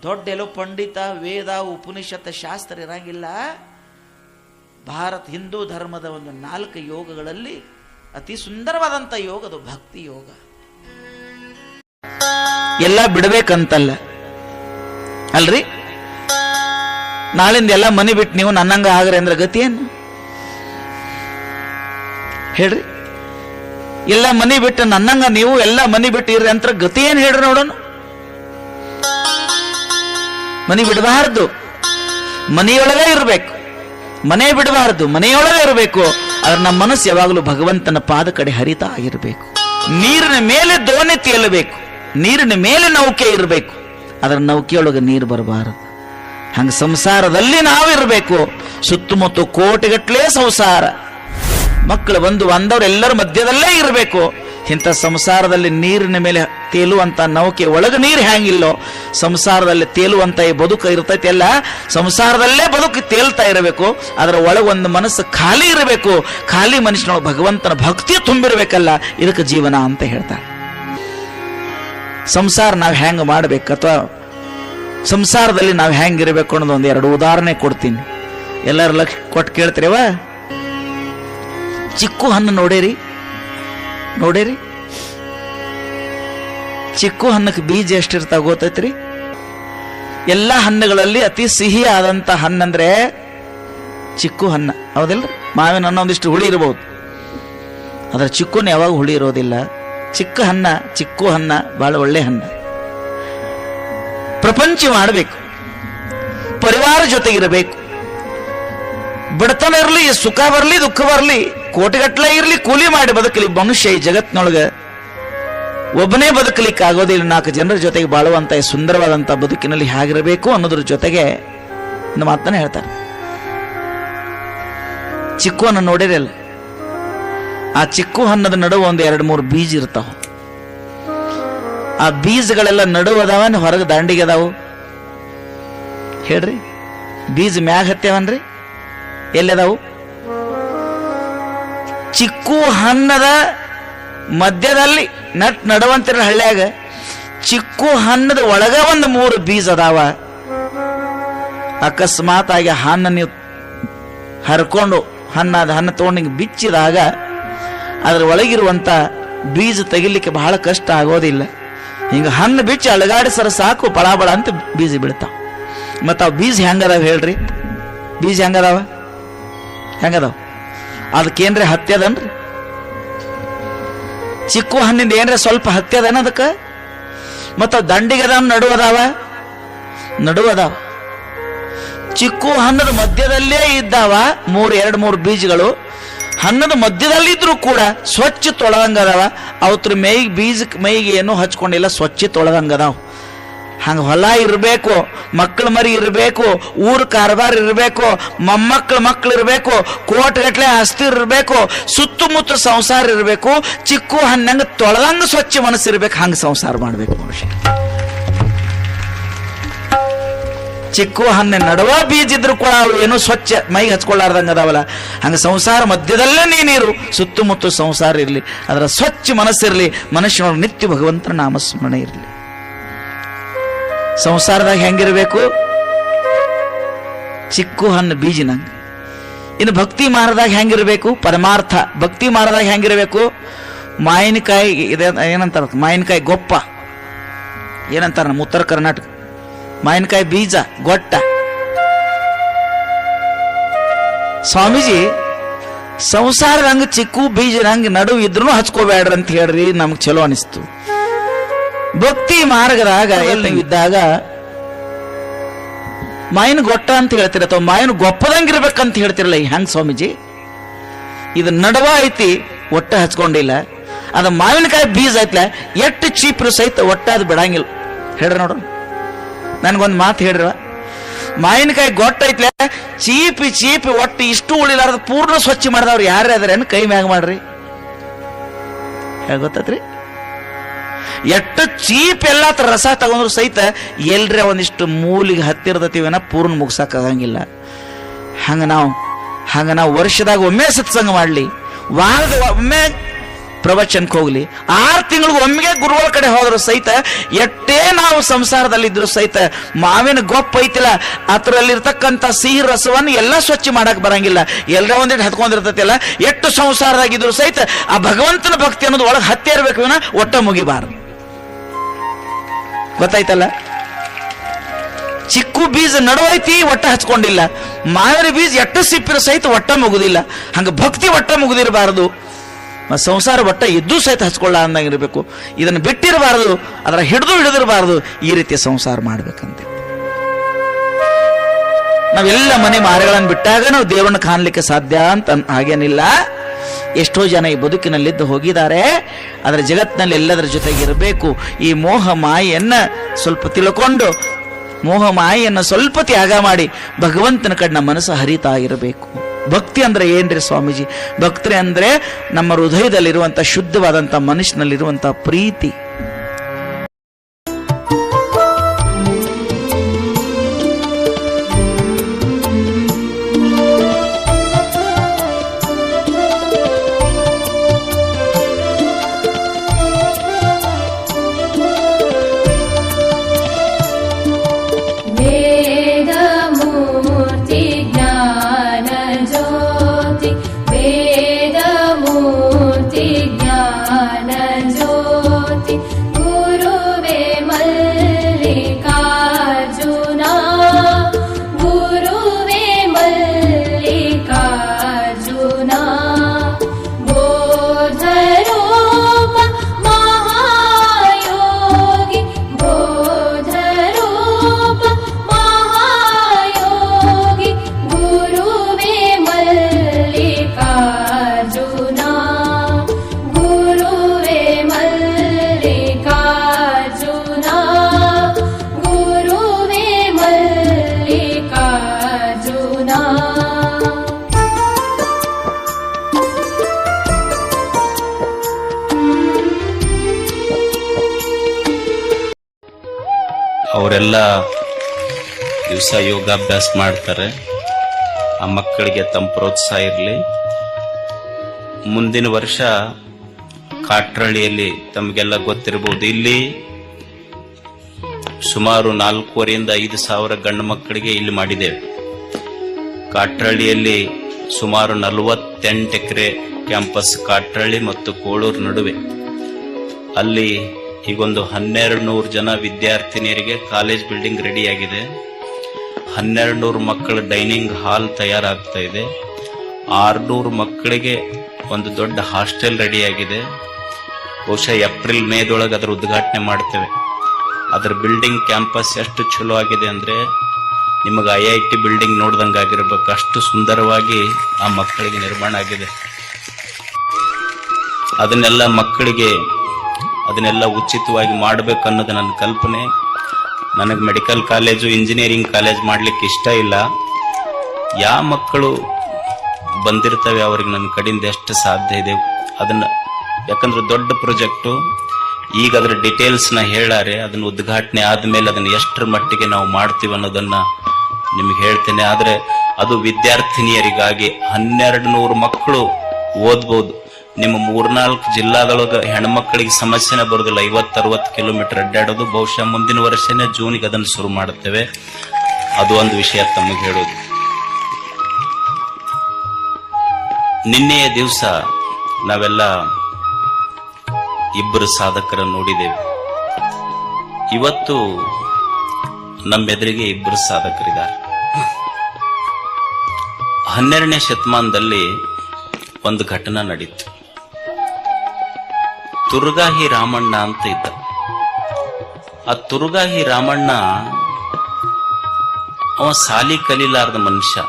ದೊಡ್ಡ ಎಲ್ಲೋ ಪಂಡಿತ, ವೇದ, ಉಪನಿಷತ್, ಶಾಸ್ತ್ರ ಇರಂಗಿಲ್ಲ. ಭಾರತ ಹಿಂದೂ ಧರ್ಮದ ಒಂದು 4 ಯೋಗಗಳಲ್ಲಿ ಅತಿ ಸುಂದರವಾದಂಥ ಯೋಗ ಅದು ಭಕ್ತಿ ಯೋಗ. ಎಲ್ಲ ಬಿಡ್ಬೇಕಂತಲ್ಲ ಅಲ್ರಿ. ನಾಳಿಂದ ಎಲ್ಲ ಮನಿ ಬಿಟ್ಟು ನೀವು ನನ್ನಂಗ ಆಗ್ರಿ ಅಂದ್ರೆ ಗತಿ ಏನು ಹೇಳ್ರಿ? ಎಲ್ಲ ಮನಿ ಬಿಟ್ಟು ನನ್ನಂಗ ನೀವು ಎಲ್ಲ ಮನಿ ಬಿಟ್ಟು ಇರ್ರಿ ಅಂತ ಗತಿ ಏನ್ ಹೇಳ್ರಿ ನೋಡೋಣ. ಮನಿ ಬಿಡಬಾರ್ದು, ಮನೆಯೊಳಗೆ ಇರಬೇಕು. ಮನೆ ಬಿಡಬಾರ್ದು, ಮನೆಯೊಳಗೆ ಇರಬೇಕು. ಆದ್ರೆ ನಮ್ಮ ಮನಸ್ಸು ಯಾವಾಗಲೂ ಭಗವಂತನ ಪಾದ ಕಡೆ ಹರಿತಾ ಇರಬೇಕು. ನೀರಿನ ಮೇಲೆ ದೋಣಿ ತೇಲಬೇಕು, ನೀರಿನ ಮೇಲೆ ನೌಕೆ ಇರಬೇಕು. ಅದರ ನೌಕೆಯೊಳಗೆ ನೀರು ಬರಬಾರದು. ಹಂಗ ಸಂಸಾರದಲ್ಲಿ ನಾವಿರಬೇಕು. ಸುತ್ತಮುತ್ತ ಕೋಟಿಗಟ್ಟಲೆ ಸಂಸಾರ, ಮಕ್ಕಳು ಬಂದು ಬಂದವರೆಲ್ಲರ ಮಧ್ಯದಲ್ಲೇ ಇರಬೇಕು. ಇಂಥ ಸಂಸಾರದಲ್ಲಿ ನೀರಿನ ಮೇಲೆ ತೇಲುವಂತ ನೌಕೆ ಒಳಗೆ ನೀರು ಹ್ಯಾಂಗಿಲ್ಲೋ, ಸಂಸಾರದಲ್ಲಿ ತೇಲುವಂತ ಈ ಬದುಕು ಇರ್ತೈತಿ ಅಲ್ಲ, ಸಂಸಾರದಲ್ಲೇ ಬದುಕು ತೇಲ್ತಾ ಇರಬೇಕು. ಅದರ ಒಳಗೊಂದು ಮನಸ್ಸು ಖಾಲಿ ಇರಬೇಕು. ಖಾಲಿ ಮನುಷ್ಯನೊಳಗೆ ಭಗವಂತನ ಭಕ್ತಿ ತುಂಬಿರ್ಬೇಕಲ್ಲ, ಇದಕ್ಕೆ ಜೀವನ ಅಂತ ಹೇಳ್ತಾರೆ. ಸಂಸಾರ ನಾವು ಹೆಂಗ್ ಮಾಡ್ಬೇಕು ಅಥವಾ ಸಂಸಾರದಲ್ಲಿ ನಾವು ಹೆಂಗಿರ್ಬೇಕು ಅನ್ನೋದು ಒಂದು 2 ಉದಾಹರಣೆ ಕೊಡ್ತೀನಿ. ಎಲ್ಲರೂ ಲಕ್ಷ ಕೊಟ್ಟು ಕೇಳ್ತೀರವ. ಚಿಕ್ಕು ಹಣ್ಣು ನೋಡೇರಿ? ಚಿಕ್ಕು ಹಣ್ಣಕ್ಕೆ ಬೀಜ ಎಷ್ಟಿರ್ತಾವ ಗೊತ್ತೈತ್ರಿ? ಎಲ್ಲ ಹಣ್ಣುಗಳಲ್ಲಿ ಅತಿ ಸಿಹಿ ಆದಂತ ಹಣ್ಣಂದ್ರೆ ಚಿಕ್ಕು ಹಣ್ಣ, ಹೌದಿಲ್ಲ? ಮಾವಿನ ಹಣ್ಣು ಒಂದಿಷ್ಟು ಹುಳಿ ಇರಬಹುದು, ಅದರ ಚಿಕ್ಕುನ ಯಾವಾಗ ಹುಳಿ ಇರೋದಿಲ್ಲ. ಚಿಕ್ಕು ಹಣ್ಣ ಬಹಳ ಒಳ್ಳೆ ಹಣ್ಣು. ಪ್ರಪಂಚ ಮಾಡಬೇಕು, ಪರಿವಾರ ಜೊತೆಗಿರಬೇಕು. ಬಡತನ ಇರಲಿ, ಸುಖ ಬರಲಿ, ದುಃಖ ಬರಲಿ, ಕೋಟಿಗಟ್ಟಲೆ ಇರಲಿ, ಕೂಲಿ ಮಾಡಿ ಬದುಕಲಿ. ಮನುಷ್ಯ ಈ ಜಗತ್ತಿನೊಳಗೆ ಒಬ್ಬನೇ ಬದುಕಲಿಕ್ಕೆ ಆಗೋದಿಲ್ಲ. 4 ಜನರ ಜೊತೆಗೆ ಬಾಳುವಂತ ಈ ಸುಂದರವಾದಂತ ಬದುಕಿನಲ್ಲಿ ಹೇಗಿರಬೇಕು ಅನ್ನೋದ್ರ ಜೊತೆಗೆ ಒಂದು ಮಾತನ್ನ ಹೇಳ್ತಾರೆ. ಚಿಕ್ಕು ಹಣ್ಣು ನೋಡಿರಲ್ಲ, ಆ ಚಿಕ್ಕು ಹಣ್ಣದ ನಡುವೆ ಒಂದು 2-3 ಬೀಜ ಇರ್ತಾವ. ಆ ಬೀಜಗಳೆಲ್ಲ ನಡುವದಾವ, ಹೊರಗೆ ದಾಂಡಿಗೆ ಅದಾವು. ಹೇಳ್ರಿ, ಬೀಜ ಮ್ಯಾಗ ಹತ್ಯಾವನ್ರಿ, ಎಲ್ಲದಾವು? ಚಿಕ್ಕು ಹಣ್ಣದ ಮಧ್ಯದಲ್ಲಿ ನಡುವಂತಿರ ಹಳ್ಳ್ಯಾಗ ಚಿಕ್ಕು ಹಣ್ಣದ ಒಳಗ ಒಂದು 3 ಬೀಜ ಅದಾವ. ಅಕಸ್ಮಾತ್ ಆಗಿ ಹಣ್ಣು ನೀವು ಹರ್ಕೊಂಡು ಹಣ್ಣು ತಗೊಂಡು ಬಿಚ್ಚಿದಾಗ ಅದ್ರ ಒಳಗಿರುವಂತ ಬೀಜ ತೆಗಿಲಿಕ್ಕೆ ಬಹಳ ಕಷ್ಟ ಆಗೋದಿಲ್ಲ. ಹಿಂಗ ಹಣ್ಣು ಬಿಚ್ಚಿ ಅಳಗಾಡಿಸರ ಸಾಕು, ಪಳಾಬಳ ಅಂತ ಬೀಜ ಬೀಳ್ತಾವ. ಮತ್ತ ಅವ್ ಬೀಜ ಹೆಂಗದಾವ ಹೇಳ್ರಿ? ಬೀಜ ಹೆಂಗದಾವ? ಅದಕ್ಕೇನ್ರೆ ಹತ್ಯದನ್ರಿ? ಚಿಕ್ಕು ಹಣ್ಣಿಂದ ಏನ್ರೆ ಸ್ವಲ್ಪ ಹತ್ಯದನ ಅದಕ್ಕ? ಮತ್ತ ದಂಡಿಗದ ನಡುವದಾವ. ಚಿಕ್ಕು ಹಣ್ಣದ ಮಧ್ಯದಲ್ಲೇ ಇದ್ದಾವ 2-3 ಬೀಜಗಳು. ಹಣ್ಣದ ಮಧ್ಯದಲ್ಲಿದ್ರು ಕೂಡ ಸ್ವಚ್ಛ ತೊಳೆದಂಗದಾವ. ಅವತ್ರ ಮೈಗೆ ಏನೂ ಹಚ್ಕೊಂಡಿಲ್ಲ, ಸ್ವಚ್ಛ ತೊಳೆದಂಗದಾವ. ಹಂಗ ಹೊಲ ಇರಬೇಕು, ಮಕ್ಕಳ ಮರಿ ಇರಬೇಕು, ಊರ್ ಕಾರಬಾರ್ ಇರಬೇಕು, ಮಕ್ಕಳು ಇರಬೇಕು, ಕೋಟಿಗಟ್ಲೆ ಆಸ್ತಿ ಇರಬೇಕು, ಸುತ್ತಮುತ್ತ ಸಂಸಾರ ಇರಬೇಕು. ಚಿಕ್ಕು ಹಣ್ಣಂಗ ತೊಳೆದಂಗ ಸ್ವಚ್ಛ ಮನಸ್ಸಿರ್ಬೇಕು. ಹಂಗ ಸಂಸಾರ ಮಾಡ್ಬೇಕು ಮನುಷ್ಯ. ಚಿಕ್ಕು ಹಣ್ಣಿನ ನಡುವ ಬೀಜ ಇದ್ರು ಕೂಡ ಅವಳು ಏನೋ ಸ್ವಚ್ಛ ಮೈಗೆ ಹಚ್ಕೊಳ್ಳಾರ್ದಂಗ ಅದಾವಲ್ಲ, ಹಂಗ ಸಂಸಾರ ಮಧ್ಯದಲ್ಲೇ ನೀನಿರು, ಸುತ್ತಮುತ್ತ ಸಂಸಾರ ಇರಲಿ, ಅದರ ಸ್ವಚ್ಛ ಮನಸ್ಸಿರಲಿ, ಮನುಷ್ಯನೊಳಗೆ ನಿತ್ಯ ಭಗವಂತನ ನಾಮಸ್ಮರಣೆ ಇರಲಿ. ಸಂಸಾರದಾಗ ಹೆಂಗಿರ್ಬೇಕು? ಚಿಕ್ಕು ಹಣ್ಣು ಬೀಜಿನಂಗ. ಇನ್ನು ಭಕ್ತಿ ಮಾರ್ಗದಾಗ ಹೆಂಗಿರ್ಬೇಕು? ಪರಮಾರ್ಥ. ಭಕ್ತಿ ಮಾರ್ಗದಾಗ ಹೆಂಗಿರ್ಬೇಕು? ಮಾವಿನಕಾಯಿ ಏನಂತಾರ, ಮಾವಿನಕಾಯಿ ಗೊಪ್ಪ ಏನಂತಾರ ನಮ್ಮ ಉತ್ತರ ಕರ್ನಾಟಕ, ಮಾವಿನಕಾಯಿ ಬೀಜ ಗೊಟ್ಟ. ಸ್ವಾಮೀಜಿ ಸಂಸಾರದಂಗ ಚಿಕ್ಕು ಬೀಜದಂಗ ನಡು ಇದ್ರು ಹಚ್ಕೋಬೇಡ್ರಿ ಅಂತ ಹೇಳ್ರಿ, ನಮ್ಗೆ ಚಲೋ ಅನಿಸ್ತು. ಭಕ್ತಿ ಮಾರ್ಗದಾಗ ಎಲ್ಲಿ ಇದ್ದಾಗ ಮಾಯಿನ ಗೊಟ್ಟ ಅಂತ ಹೇಳ್ತೀರ ಅಥವಾ ಮಾಯಿನ ಗೊಪ್ಪದಂಗಿರ್ಬೇಕಂತ ಹೇಳ್ತಿರಲ್ಲ, ಹೆಂಗ್ ಸ್ವಾಮೀಜಿ? ಇದು ನಡುವ ಐತಿ, ಒಟ್ಟ ಹಚ್ಕೊಂಡಿಲ್ಲ. ಅದ ಮಾವಿನಕಾಯಿ ಬೀಜ ಐತ್ಲ, ಎಷ್ಟು ಚೀಪ್ರು ಸಹಿತ ಒಟ್ಟ ಅದು ಬಿಡಂಗಿಲ್ಲ. ಹೇಳ್ರಿ ನೋಡ್ರಿ, ನನ್ಗೊಂದು ಮಾತು ಹೇಳ್ರಿ. ಮಾವಿನಕಾಯಿ ಗೊಟ್ಟ ಐತ್ಲ, ಚೀಪಿ ಒಟ್ಟು ಇಷ್ಟು ಉಳಿಲಾರ್ದ ಪೂರ್ಣ ಸ್ವಚ್ಛ ಮಾಡಿದವ್ರು ಯಾರೇ ಅದ್ರೇನು? ಕೈ ಮ್ಯಾಗ ಮಾಡ್ರಿ, ಗೊತ್ತತ್ರಿ? ಎಷ್ಟು ಚೀಪ್ ಎಲ್ಲ ರಸ ತಗೊಂಡ್ರು ಸಹಿತ ಎಲ್ರಿ ಒಂದಿಷ್ಟು ಮೂಲಿಗೆ ಹತ್ತಿರದತೀವನ ಪೂರ್ಣ ಮುಗ್ಸಕ್ ಆಗಂಗಿಲ್ಲ. ಹಂಗ ನಾವು ವರ್ಷದಾಗ ಒಮ್ಮೆ ಸತ್ಸಂಗ ಮಾಡ್ಲಿ, ವಾರದ ಒಮ್ಮೆ ಪ್ರವಚನಕ್ಕೆ ಹೋಗ್ಲಿ, 6 ತಿಂಗಳಿಗೆ ಒಮ್ಮೆಗೆ ಗುರುಗಳ ಕಡೆ ಹೋದ್ರು ಸಹಿತ ಎಷ್ಟೇ ನಾವು ಸಂಸಾರದಲ್ಲಿದ್ರು ಸಹಿತ ಮಾವಿನ ಗೊಪ್ಪ ಐತಿಲ್ಲ ಅದರಲ್ಲಿರ್ತಕ್ಕಂಥ ಸಿಹಿ ರಸವನ್ನು ಎಲ್ಲ ಸ್ವಚ್ಛ ಮಾಡಕ್ ಬರಂಗಿಲ್ಲ, ಎಲ್ಲರ ಒಂದಿಟ್ಟು ಹತ್ಕೊಂಡಿರ್ತೈತಿಲ್ಲ. ಎಷ್ಟು ಸಂಸಾರದಾಗಿದ್ರು ಸಹಿತ ಆ ಭಗವಂತನ ಭಕ್ತಿ ಅನ್ನೋದು ಒಳಗೆ ಹತ್ತೆ ಇರ್ಬೇಕು, ವಿನ ಒಟ್ಟ ಮುಗಿಬಾರದು. ಗೊತ್ತಾಯ್ತಲ್ಲ? ಚಿಕ್ಕು ಬೀಜ ನಡುವೈತಿ ಒಟ್ಟ ಹಚ್ಕೊಂಡಿಲ್ಲ, ಮಾವಿನ ಬೀಜ ಎಷ್ಟು ಸಿಪ್ಪಿರ ಸಹಿತ ಒಟ್ಟ ಮುಗುದಿಲ್ಲ. ಹಂಗ ಭಕ್ತಿ ಒಟ್ಟ ಮುಗುದಿರಬಾರದು, ಸಂಸಾರ ಒಟ್ಟ ಇದ್ದು ಸಹಿತ ಹಚ್ಕೊಳ್ಳ ಅಂದಂಗಿರ್ಬೇಕು. ಇದನ್ನು ಬಿಟ್ಟಿರಬಾರದು, ಅದರ ಹಿಡಿದಿರಬಾರದು. ಈ ರೀತಿಯ ಸಂಸಾರ ಮಾಡ್ಬೇಕಂತೆ. ನಾವೆಲ್ಲ ಮನೆ ಮಾರೆಗಳನ್ನು ಬಿಟ್ಟಾಗ ನಾವು ದೇವರನ್ನ ಕಾಣಲಿಕ್ಕೆ ಸಾಧ್ಯ ಅಂತ ಹಾಗೇನಿಲ್ಲ. ಎಷ್ಟೋ ಜನ ಈ ಬದುಕಿನಲ್ಲಿದ್ದು ಹೋಗಿದ್ದಾರೆ. ಅದರ ಜಗತ್ತಿನಲ್ಲಿ ಎಲ್ಲದರ ಜೊತೆಗೆ ಇರಬೇಕು. ಈ ಮೋಹ ಮಾಯೆಯನ್ನ ಸ್ವಲ್ಪ ತಿಳ್ಕೊಂಡು, ಮೋಹ ಮಾಯೆಯನ್ನು ಸ್ವಲ್ಪ ತ್ಯಾಗ ಮಾಡಿ ಭಗವಂತನ ಕಡೆ ನಮ್ಮ ಮನಸ್ಸು ಹರಿತಾ ಇರಬೇಕು. ಭಕ್ತಿ ಅಂದ್ರೆ ಏನ್ರಿ ಸ್ವಾಮೀಜಿ? ಭಕ್ತಿ ಅಂದ್ರೆ ನಮ್ಮ ಹೃದಯದಲ್ಲಿರುವಂತ ಶುದ್ಧವಾದಂತ ಮನುಷ್ಯನಲ್ಲಿರುವಂತ ಪ್ರೀತಿ. ಅವರೆಲ್ಲ ದಿವಸ ಯೋಗಾಭ್ಯಾಸ ಮಾಡ್ತಾರೆ. ಆ ಮಕ್ಕಳಿಗೆ ತಮ್ಮ ಪ್ರೋತ್ಸಾಹ ಇರಲಿ. ಮುಂದಿನ ವರ್ಷ ಕಾಟ್ರಳ್ಳಿಯಲ್ಲಿ ತಮಗೆಲ್ಲ ಗೊತ್ತಿರಬಹುದು, ಇಲ್ಲಿ ಸುಮಾರು 4,500 ರಿಂದ 5,000 ಗಂಡು ಮಕ್ಕಳಿಗೆ ಇಲ್ಲಿ ಮಾಡಿದ್ದೇವೆ. ಕಾಟ್ರಳ್ಳಿಯಲ್ಲಿ ಸುಮಾರು 48 ಎಕರೆ ಕ್ಯಾಂಪಸ್, ಕಾಟ್ರಳ್ಳಿ ಮತ್ತು ಕೋಳೂರು ನಡುವೆ. ಅಲ್ಲಿ ಈಗೊಂದು 1,200 ಜನ ವಿದ್ಯಾರ್ಥಿನಿಯರಿಗೆ ಕಾಲೇಜ್ ಬಿಲ್ಡಿಂಗ್ ರೆಡಿಯಾಗಿದೆ. 1,200 ಮಕ್ಕಳ ಡೈನಿಂಗ್ ಹಾಲ್ ತಯಾರಾಗ್ತಾ ಇದೆ. 600 ಮಕ್ಕಳಿಗೆ ಒಂದು ದೊಡ್ಡ ಹಾಸ್ಟೆಲ್ ರೆಡಿಯಾಗಿದೆ. ಬಹುಶಃ ಏಪ್ರಿಲ್ ಮೇದೊಳಗೆ ಅದರ ಉದ್ಘಾಟನೆ ಮಾಡ್ತೇವೆ. ಅದರ ಬಿಲ್ಡಿಂಗ್ ಕ್ಯಾಂಪಸ್ ಎಷ್ಟು ಚಲೋ ಆಗಿದೆ ಅಂದ್ರೆ ನಿಮಗೆ IIT ಬಿಲ್ಡಿಂಗ್ ನೋಡ್ದಂಗಾಗಿರ್ಬೇಕು, ಅಷ್ಟು ಸುಂದರವಾಗಿ ಆ ಮಕ್ಕಳಿಗೆ ನಿರ್ಮಾಣ ಆಗಿದೆ. ಅದನ್ನೆಲ್ಲ ಮಕ್ಕಳಿಗೆ ಅದನ್ನೆಲ್ಲ ಉಚಿತವಾಗಿ ಮಾಡಬೇಕು ಅನ್ನೋದು ನನ್ನ ಕಲ್ಪನೆ. ನನಗೆ ಮೆಡಿಕಲ್ ಕಾಲೇಜು, ಇಂಜಿನಿಯರಿಂಗ್ ಕಾಲೇಜ್ ಮಾಡ್ಲಿಕ್ಕೆ ಇಷ್ಟ ಇಲ್ಲ. ಯಾವ ಮಕ್ಕಳು ಬಂದಿರ್ತವೆ ಅವ್ರಿಗೆ ನನ್ನ ಕಡೆಯಿಂದ ಎಷ್ಟು ಸಾಧ್ಯ ಇದೆ ಅದನ್ನ, ಯಾಕಂದ್ರೆ ದೊಡ್ಡ ಪ್ರಾಜೆಕ್ಟು. ಈಗ ಅದರ ಡೀಟೇಲ್ಸ್ನ ಹೇಳಾರೆ, ಅದನ್ನ ಉದ್ಘಾಟನೆ ಆದ್ಮೇಲೆ ಅದನ್ನ ಎಷ್ಟರ ಮಟ್ಟಿಗೆ ನಾವು ಮಾಡ್ತೀವಿ ಅನ್ನೋದನ್ನ ನಿಮ್ಗೆ ಹೇಳ್ತೇನೆ. ಆದ್ರೆ ಅದು ವಿದ್ಯಾರ್ಥಿನಿಯರಿಗಾಗಿ 1,200 ಮಕ್ಕಳು ಓದ್ಬೋದು. ನಿಮ್ಮ 3-4 ಜಿಲ್ಲಾದೊಳಗೆ ಹೆಣ್ಮಕ್ಳಿಗೆ ಸಮಸ್ಯೆನೇ ಬರೋದಿಲ್ಲ. 50-60 ಕಿಲೋಮೀಟರ್ ಅಡ್ಡಾಡೋದು. ಬಹುಶಃ ಮುಂದಿನ ವರ್ಷನೇ ಜೂನಿಗೆ ಅದನ್ನು ಶುರು ಮಾಡುತ್ತೇವೆ. ಅದು ಒಂದು ವಿಷಯ ತಮಗೆ ಹೇಳೋದು. ನಿನ್ನೆಯ ದಿವಸ ನಾವೆಲ್ಲ ಇಬ್ಬರು ಸಾಧಕರನ್ನು ನೋಡಿದ್ದೇವೆ. ಇವತ್ತು ನಮ್ಮೆದುರಿಗೆ ಇಬ್ಬರು ಸಾಧಕರಿದ್ದಾರೆ. 12ನೇ ಶತಮಾನದಲ್ಲಿ ಒಂದು ಘಟನೆ ನಡೀತು. ತುರ್ಗಾಹಿ ರಾಮಣ್ಣ ಅಂತ ಇದ್ದ. ಆ ತುರ್ಗಾಹಿ ರಾಮಣ್ಣ ಅವ ಸಾಲಿ ಕಲೀಲಾರ್ದ ಮನುಷ್ಯ.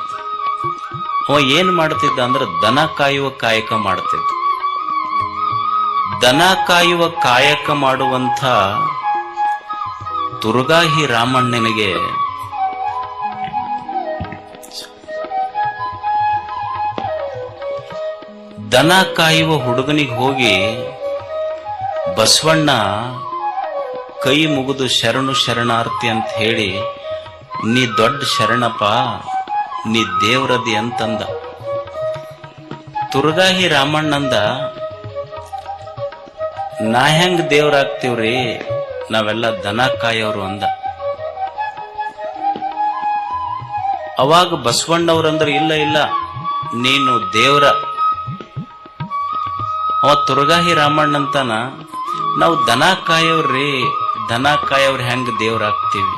ಅವ ಏನ್ ಮಾಡ್ತಿದ್ದ ಅಂದ್ರೆ ದನ ಕಾಯುವ ಕಾಯಕ ಮಾಡ್ತಿದ್ದ. ದನ ಕಾಯುವ ಕಾಯಕ ಮಾಡುವಂಥ ತುರ್ಗಾಹಿ ರಾಮಣ್ಣನಿಗೆ ದನ ಕಾಯುವ ಹುಡುಗನಿಗೆ ಹೋಗಿ ಬಸವಣ್ಣ ಕೈ ಮುಗಿದು ಶರಣು ಶರಣಾರ್ಥಿ ಅಂತ ಹೇಳಿ, ನೀ ದೊಡ್ಡ ಶರಣಪ್ಪ, ನೀ ದೇವ್ರದಿ ಅಂತಂದ. ತುರ್ಗಾಹಿ ರಾಮಣ್ಣಂದ, ನಾ ಹೆಂಗ್ ದೇವ್ರಾಗ್ತೀವ್ರಿ, ನಾವೆಲ್ಲ ದನ ಕಾಯೋರು ಅಂದ. ಅವಾಗ ಬಸವಣ್ಣವ್ರಂದ್ರ ಇಲ್ಲ ಇಲ್ಲ ನೀನು ದೇವ್ರ. ಅವ ತುರ್ಗಾಹಿ ರಾಮಣ್ಣ ಅಂತಾನ, ನಾವು ದನ ಕಾಯೋರ್ರಿ, ದನ ಕಾಯೋರ್ ಹೆಂಗ್ ದೇವ್ರಾಗ್ತೀವಿ.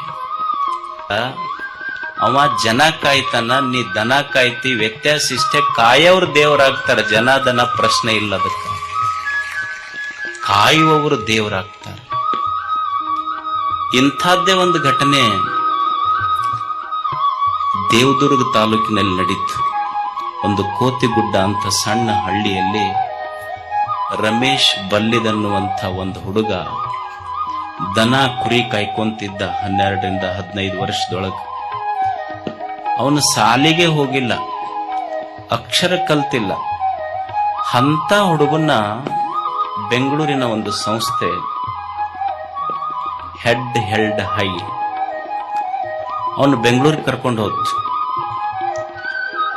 ಅವ ಜನ ಕಾಯ್ತಾನ, ನೀ ದನ ಕಾಯ್ತಿ. ವ್ಯತ್ಯಾಸ ಇಷ್ಟೇ, ಕಾಯೋರ್ ದೇವರಾಗ್ತಾರ, ಜನ ದನ ಪ್ರಶ್ನೆ ಇಲ್ಲ. ಅದಕ್ಕೆ ಕಾಯುವವರು ದೇವರಾಗ್ತಾರ. ಇಂಥದ್ದೇ ಒಂದು ಘಟನೆ ದೇವದುರ್ಗ ತಾಲೂಕಿನಲ್ಲಿ ನಡೀತು. ಒಂದು ಕೋತಿಗುಡ್ಡ ಅಂತ ಸಣ್ಣ ಹಳ್ಳಿಯಲ್ಲಿ ರಮೇಶ್ ಬಲ್ಲಿದನ್ನುವಂಥ ಒಂದು ಹುಡುಗ ದನ ಕುರಿ ಕಾಯ್ಕೊಂತಿದ್ದ. 12ರಿಂದ 15 ವರ್ಷದೊಳಗೆ. ಅವನು ಸಾಲಿಗೆ ಹೋಗಿಲ್ಲ, ಅಕ್ಷರ ಕಲ್ತಿಲ್ಲ. ಅಂತ ಹುಡುಗನ್ನ ಬೆಂಗಳೂರಿನ ಒಂದು ಸಂಸ್ಥೆ ಹೆಡ್ ಹೆಲ್ಡ್ ಹೈ ಅವನು ಬೆಂಗಳೂರಿಗೆ ಕರ್ಕೊಂಡು ಹೋದ್ರು.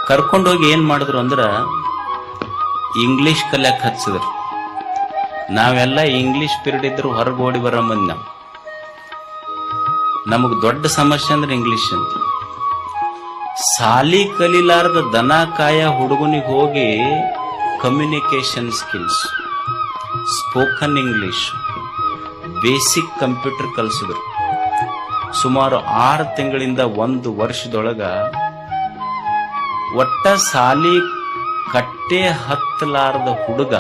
ಕರ್ಕೊಂಡೋಗಿ ಏನ್ ಮಾಡಿದ್ರು ಅಂದ್ರ ಇಂಗ್ಲಿಷ್ ಕಲಿಯಕ್ ಹಚ್ಚಿದ್ರು. ನಾವೆಲ್ಲ ಇಂಗ್ಲಿಷ್ ಪೀರಿಯಡ್ ಇದ್ರು ಹೊರಗೆ ಓಡಿ ಬರೋ ಮಂದಿ. ನಮಗ್ ದೊಡ್ಡ ಸಮಸ್ಯೆ ಅಂದ್ರೆ ಇಂಗ್ಲಿಷ್ ಅಂತ. ಸಾಲಿ ಕಲಿಲಾರ್ದ ದನ ಕಾಯ ಹುಡುಗನಿಗೆ ಹೋಗಿ communication skills, spoken English, basic computer ಕಲಿಸಿದ್ರು. ಸುಮಾರು 6 ತಿಂಗಳಿಂದ 1 ವರ್ಷದೊಳಗ ಒಟ್ಟ ಸಾಲಿ ಕಟ್ಟೆ ಹತ್ತಲಾರದ ಹುಡುಗ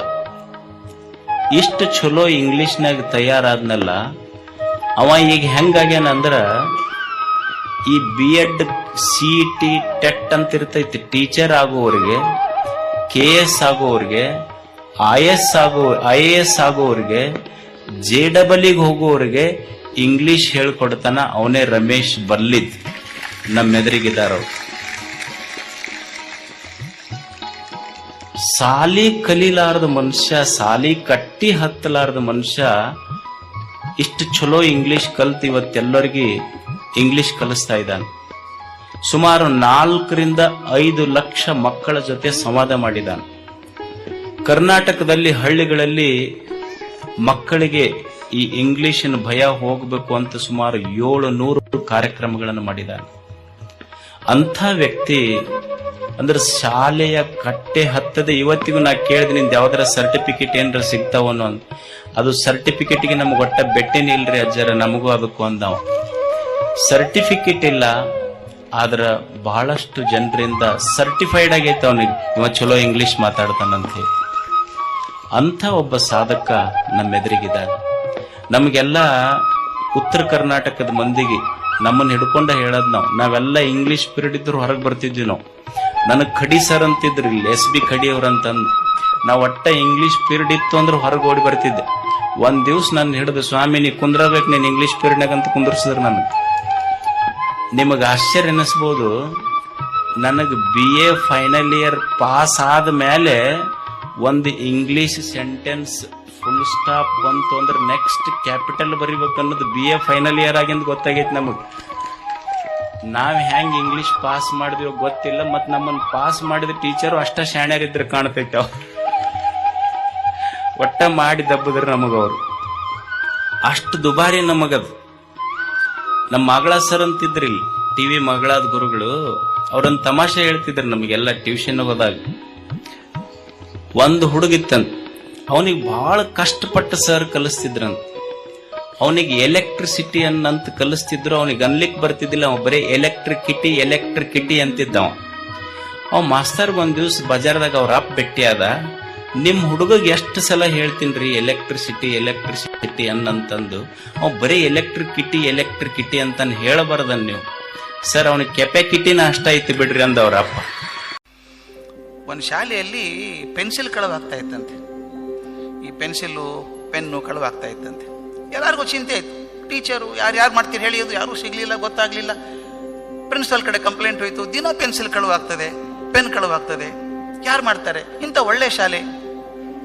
ಇಷ್ಟು ಚಲೋ ಇಂಗ್ಲಿಷ್ನಾಗ ತಯಾರಾದ್ನಲ್ಲ. ಅವ ಈಗ ಹೆಂಗಾಗ್ಯಾನ ಅಂದ್ರ ಈ BEd CET ಟೆಟ್ ಅಂತ ಇರ್ತೈತಿ, ಟೀಚರ್ ಆಗೋರಿಗೆ, KS ಆಗೋರಿಗೆ, IAS ಆಗೋರಿಗೆ, JEE ಹೋಗೋರಿಗೆ ಇಂಗ್ಲಿಷ್ ಹೇಳ್ಕೊಡ್ತಾನ. ಅವನೇ ರಮೇಶ್ ಬಲ್ಲಿದ್, ನಮ್ಮೆದುರಿಗಿದಾರ. ಸಾಲಿ ಕಲಿಲಾರದ ಮನುಷ್ಯ, ಸಾಲಿ ಕಟ್ಟಿ ಹತ್ತಲಾರದ ಮನುಷ್ಯ ಇಷ್ಟು ಚಲೋ ಇಂಗ್ಲಿಷ್ ಕಲ್ತು ಇವತ್ತೆಲ್ಲರಿಗೆ ಇಂಗ್ಲಿಷ್ ಕಲಿಸ್ತಾ ಇದ್ದಾನೆ. ಸುಮಾರು 4ರಿಂದ 5 ಲಕ್ಷ ಮಕ್ಕಳ ಜೊತೆ ಸಂವಾದ ಮಾಡಿದ್ದಾನೆ. ಕರ್ನಾಟಕದಲ್ಲಿ ಹಳ್ಳಿಗಳಲ್ಲಿ ಮಕ್ಕಳಿಗೆ ಈ ಇಂಗ್ಲಿಷಿನ ಭಯ ಹೋಗಬೇಕು ಅಂತ ಸುಮಾರು 700 ಕಾರ್ಯಕ್ರಮಗಳನ್ನು ಮಾಡಿದ್ದಾನೆ. ಅಂಥ ವ್ಯಕ್ತಿ ಅಂದ್ರೆ ಶಾಲೆಯ ಕಟ್ಟೆ ಹತ್ತದೆ. ಇವತ್ತಿಗೂ ನಾ ಕೇಳಿದೆ, ನಿಂದ ಯಾವ್ದಾರ ಸರ್ಟಿಫಿಕೇಟ್ ಏನಾರ ಸಿಗ್ತಾವನೋ ಅಂತ. ಅದು ಸರ್ಟಿಫಿಕೇಟ್ಗೆ ನಮ್ಗೆ ಒಟ್ಟ ಬೆಟ್ಟೇನೆ ಇಲ್ರಿ ಅಜ್ಜರ, ನಮಗೂ ಅದಕ್ಕೂ ಅಂದವ. ಸರ್ಟಿಫಿಕೇಟ್ ಇಲ್ಲ, ಆದ್ರ ಬಹಳಷ್ಟು ಜನರಿಂದ ಸರ್ಟಿಫೈಡ್ ಆಗೈತೆ ಅವನಿಗೆ, ಇವ ಚಲೋ ಇಂಗ್ಲಿಷ್ ಮಾತಾಡ್ತಾನಂತ ಹೇಳಿ. ಅಂಥ ಒಬ್ಬ ಸಾಧಕ ನಮ್ಮೆದುರಿಗಿದ್ದಾರೆ. ನಮಗೆಲ್ಲ ಉತ್ತರ ಕರ್ನಾಟಕದ ಮಂದಿಗೆ ನಮ್ಮನ್ನ ಹಿಡ್ಕೊಂಡ ಹೇಳದ್ ನಾವೆಲ್ಲ ಇಂಗ್ಲಿಷ್ ಪೀರಿಯಡ್ ಇದ್ರು ಹೊರಗೆ ಬರ್ತಿದ್ವಿ. ನನಗ್ ಖಡಿ ಸರ್ ಅಂತಿದ್ರು, ಇಲ್ಲಿ SB ಖಡಿ ಅವ್ರಂತಂದು. ನಾವ್ ಒಟ್ಟ ಇಂಗ್ಲಿಷ್ ಪೀರಿಯಡ್ ಇತ್ತು ಅಂದ್ರೆ ಹೊರಗೆ ಓಡಿ ಬರ್ತಿದ್ದೆ. ಒಂದ್ ದಿವ್ಸ ನಾನು ಹಿಡಿದು, ಸ್ವಾಮಿ ನೀ ಕುಂದ್ರಬೇಕು, ನೀನ್ ಇಂಗ್ಲಿಷ್ ಪೀರಿಯಡ್ನಾಗ ಅಂತ ಕುಂದ್ರಸಿದ್ರು ನನಗೆ. ನಿಮಗ್ ಆಶ್ಚರ್ಯ ಅನಿಸ್ಬೋದು, ನನಗ್ BA ಫೈನಲ್ ಇಯರ್ ಪಾಸ್ ಆದ ಮೇಲೆ ಒಂದು ಇಂಗ್ಲಿಷ್ ಸೆಂಟೆನ್ಸ್ ಫುಲ್ ಸ್ಟಾಪ್ ಬಂತು ಅಂದ್ರೆ ನೆಕ್ಸ್ಟ್ ಕ್ಯಾಪಿಟಲ್ ಬರಿಬೇಕು ಅನ್ನೋದು BA ಫೈನಲ್ ಇಯರ್ ಆಗಿಂದ ಗೊತ್ತಾಗೈತಿ ನಮಗ್. ನಾವ್ ಹೆಂಗ್ ಇಂಗ್ಲಿಷ್ ಪಾಸ್ ಮಾಡಿದ್ವಿ ಗೊತ್ತಿಲ್ಲ, ಮತ್ ನಮ್ಮನ್ನ ಪಾಸ್ ಮಾಡಿದ ಟೀಚರು ಅಷ್ಟ ಶಾಣ್ಯರಿದ್ರೆ ಕಾಣ್ತೈತೆ. ಒಟ್ಟ ಮಾಡಿ ದಬ್ಬದ್ರ ನಮಗವ್ರು, ಅಷ್ಟು ದುಬಾರಿ ನಮಗದು. ನಮ್ಮ ಮಗಳ ಸರ್ ಅಂತಿದ್ರಿ, TV ಮಗಳಾದ ಗುರುಗಳು, ಅವ್ರೊಂದು ತಮಾಷೆ ಹೇಳ್ತಿದ್ರು ನಮಗೆಲ್ಲ ಟ್ಯೂಷನ್ ಹೋದಾಗ. ಒಂದು ಹುಡುಗಿತ್ತಂತ, ಅವನಿಗೆ ಬಹಳ ಕಷ್ಟಪಟ್ಟ ಸರ್ ಕಲಿಸ್ತಿದ್ರಂತ. ಅವನಿಗೆ ಎಲೆಕ್ಟ್ರಿಸಿಟಿ ಅನ್ನಂತ ಕಲಿಸ್ತಿದ್ರು. ಅವನಿಗೆ ಅನ್ಲಿಕ್ಕೆ ಬರ್ತಿದ್ದಿಲ್ಲ, ಅವ ಬರೀ ಎಲೆಕ್ಟ್ರಿಕಿಟಿ ಅಂತಿದ್ದವ. ಅವ ಮಾಸ್ತರ್ಗೆ ಒಂದ್ ದಿವ್ಸ ಬಜಾರ್ದಾಗ ಅವ್ರ ಅಪ್ಪ ಭೇಟಿಯಾದ. ನಿಮ್ ಹುಡುಗಗೆ ಎಷ್ಟು ಸಲ ಹೇಳ್ತೀನ್ರಿ ಎಲೆಕ್ಟ್ರಿಸಿಟಿ ಅನ್ನಂತಂದು. ಅವ್ ಬರೀ ಎಲೆಕ್ಟ್ರಿಕಿಟಿ ಅಂತ ಹೇಳಬಾರ್ದನ್ ನೀವು. ಸರ್ ಅವನಿಗೆ ಕೆಪಾಕಿಟಿನ ಅಷ್ಟ ಐತಿ ಬಿಡ್ರಿ ಅಂದ ಅವ್ರ ಅಪ್ಪ. ಒಂದು ಶಾಲೆಯಲ್ಲಿ ಪೆನ್ಸಿಲ್ ಕಳವಾಗ್ತಾ ಇತ್ತಂತೆ. ಈ ಪೆನ್ಸಿಲ್ಲು ಪೆನ್ನು ಕಳವಾಗ್ತಾ ಇತ್ತಂತೆ. ಎಲ್ಲರಿಗೂ ಚಿಂತೆ ಆಯ್ತು. ಟೀಚರು ಯಾರು ಮಾಡ್ತೀರಿ ಹೇಳಿ, ಅದು ಯಾರೂ ಸಿಗ್ಲಿಲ್ಲ, ಗೊತ್ತಾಗ್ಲಿಲ್ಲ. ಪ್ರಿನ್ಸಿಪಲ್ ಕಡೆ ಕಂಪ್ಲೇಂಟ್ ಹೋಯ್ತು, ದಿನ ಪೆನ್ಸಿಲ್ ಕಳವಾಗ್ತದೆ, ಪೆನ್ ಕಳವಾಗ್ತದೆ, ಯಾರು ಮಾಡ್ತಾರೆ? ಇಂಥ ಒಳ್ಳೆ ಶಾಲೆ,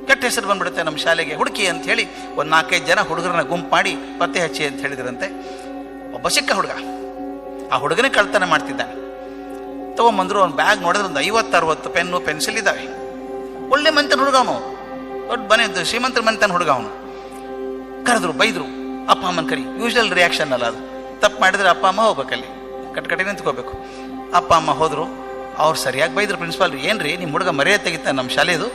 ಕೆಟ್ಟ ಹೆಸರು ಬಂದ್ಬಿಡುತ್ತೆ ನಮ್ಮ ಶಾಲೆಗೆ, ಹುಡುಕಿ ಅಂತ ಹೇಳಿ ಒಂದು 4-5 ಜನ ಹುಡುಗರನ್ನ ಗುಂಪು ಮಾಡಿ ಪತ್ತೆ ಹಚ್ಚಿ ಅಂತ ಹೇಳಿದ್ರಂತೆ. ಒಬ್ಬ ಸಿಕ್ಕ ಹುಡುಗ, ಆ ಹುಡುಗನೇ ಕಳ್ತನ ಮಾಡ್ತಿದ್ದಾನೆ. ತಗೊಂಬಂದ್ರು, ಅವ್ನು ಬ್ಯಾಗ್ ನೋಡಿದ್ರೆ ಒಂದು 50-60 ಪೆನ್ನು ಪೆನ್ಸಿಲ್ ಇದ್ದಾವೆ. ಒಳ್ಳೆ ಮಂತನ ಹುಡುಗ ಅವನು, ದೊಡ್ಡ ಶ್ರೀಮಂತರ ಮಂತನ ಹುಡುಗ ಅವನು. ಕರೆದ್ರು, ಬೈದರು. ಅಪ್ಪ ಅಮ್ಮನ ಕರಿ, ಯೂಶುವಲ್ ರಿಯಾಕ್ಷನ್ ಅಲ್ಲ ಅದು. ತಪ್ಪು ಮಾಡಿದ್ರೆ ಅಪ್ಪ ಅಮ್ಮ ಹೋಗ್ಬೇಕಲ್ಲಿ, ಕಟ್ಕಟಿ ನಿಂತ್ಕೋಬೇಕು. ಅಪ್ಪ ಅಮ್ಮ ಹೋದರು, ಅವ್ರು ಸರಿಯಾಗಿ ಬೈದ್ರು ಪ್ರಿನ್ಸಿಪಾಲ್. ಏನ್ರಿ ನಿಮ್ಮ ಹುಡುಗ ಮರ್ಯಾದೆ ತೆಗಿತಾನೆ ನಮ್ಮ ಶಾಲೆದು,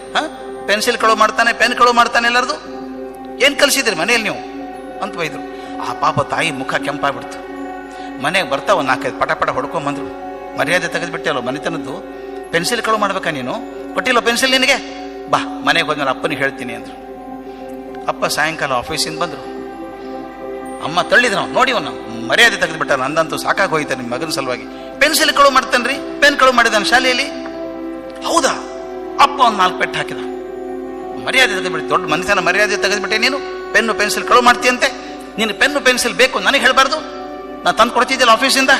ಪೆನ್ಸಿಲ್ ಕಳುವು ಮಾಡ್ತಾನೆ, ಪೆನ್ ಕಳುವು ಮಾಡ್ತಾನೆ, ಎಲ್ಲರದು ಏನು ಕಲಿಸಿದ್ರಿ ಮನೆಯಲ್ಲಿ ನೀವು ಅಂತ ಬೈದರು. ಆ ಪಾಪ ತಾಯಿ ಮುಖ ಕೆಂಪಾಗ್ಬಿಡ್ತು. ಮನೆಗೆ ಬರ್ತಾ ಒಂದು 4-5 ಪಟ ಹೊಡ್ಕೊಂಬಂದ್ರು. ಮರ್ಯಾದೆ ತೆಗೆದುಬಿಟ್ಟೆಲ್ಲೋ ಮನೆತನದ್ದು, ಪೆನ್ಸಿಲ್ ಕಳುವು ಮಾಡ್ಬೇಕಾ ನೀನು, ಕೊಟ್ಟಿಲ್ಲೋ ಪೆನ್ಸಿಲ್ ನಿನಗೆ, ಬಾ ಮನೆಗೆ ಹೋದ್ಮೇಲೆ ಅಪ್ಪನಿಗೆ ಹೇಳ್ತೀನಿ ಅಂದರು. ಅಪ್ಪ ಸಾಯಂಕಾಲ ಆಫೀಸಿಂದ ಬಂದರು. ಅಮ್ಮ ತಳ್ಳಿದ್ರು, ನಾವು ನೋಡಿ ಅವನು ಮರ್ಯಾದೆ ತೆಗೆದುಬಿಟ್ಟ, ನಂದಂತೂ ಸಾಕಾಗಿ ಹೋಯ್ತು ನಿಮ್ಮ ಮಗನ ಸಲುವಾಗಿ. ಪೆನ್ಸಿಲ್ ಕಳುವು ಮಾಡ್ತಾನ್ರಿ, ಪೆನ್ ಕಳುವು ಮಾಡಿದಾನೆ ಶಾಲೆಯಲ್ಲಿ. ಹೌದಾ? ಅಪ್ಪ ಒಂದು 4 ಪೆಟ್ಟು ಹಾಕಿದ. ಮರ್ಯಾದೆ ತೆಗೆದುಬಿಟ್ಟು, ದೊಡ್ಡ ಮನುಷ್ಯನ ಮರ್ಯಾದೆ ತೆಗೆದುಬಿಟ್ಟೆ ನೀನು, ಪೆನ್ನು ಪೆನ್ಸಿಲ್ ಕಳುವು ಮಾಡ್ತೀಯಂತೆ, ನೀನು ಪೆನ್ನು ಪೆನ್ಸಿಲ್ ಬೇಕು ನನಗೆ ಹೇಳಬಾರ್ದು, ನಾನು ತಂದು ಕೊಡ್ತಿದ್ದಿಲ್ಲ ಆಫೀಸಿಂದ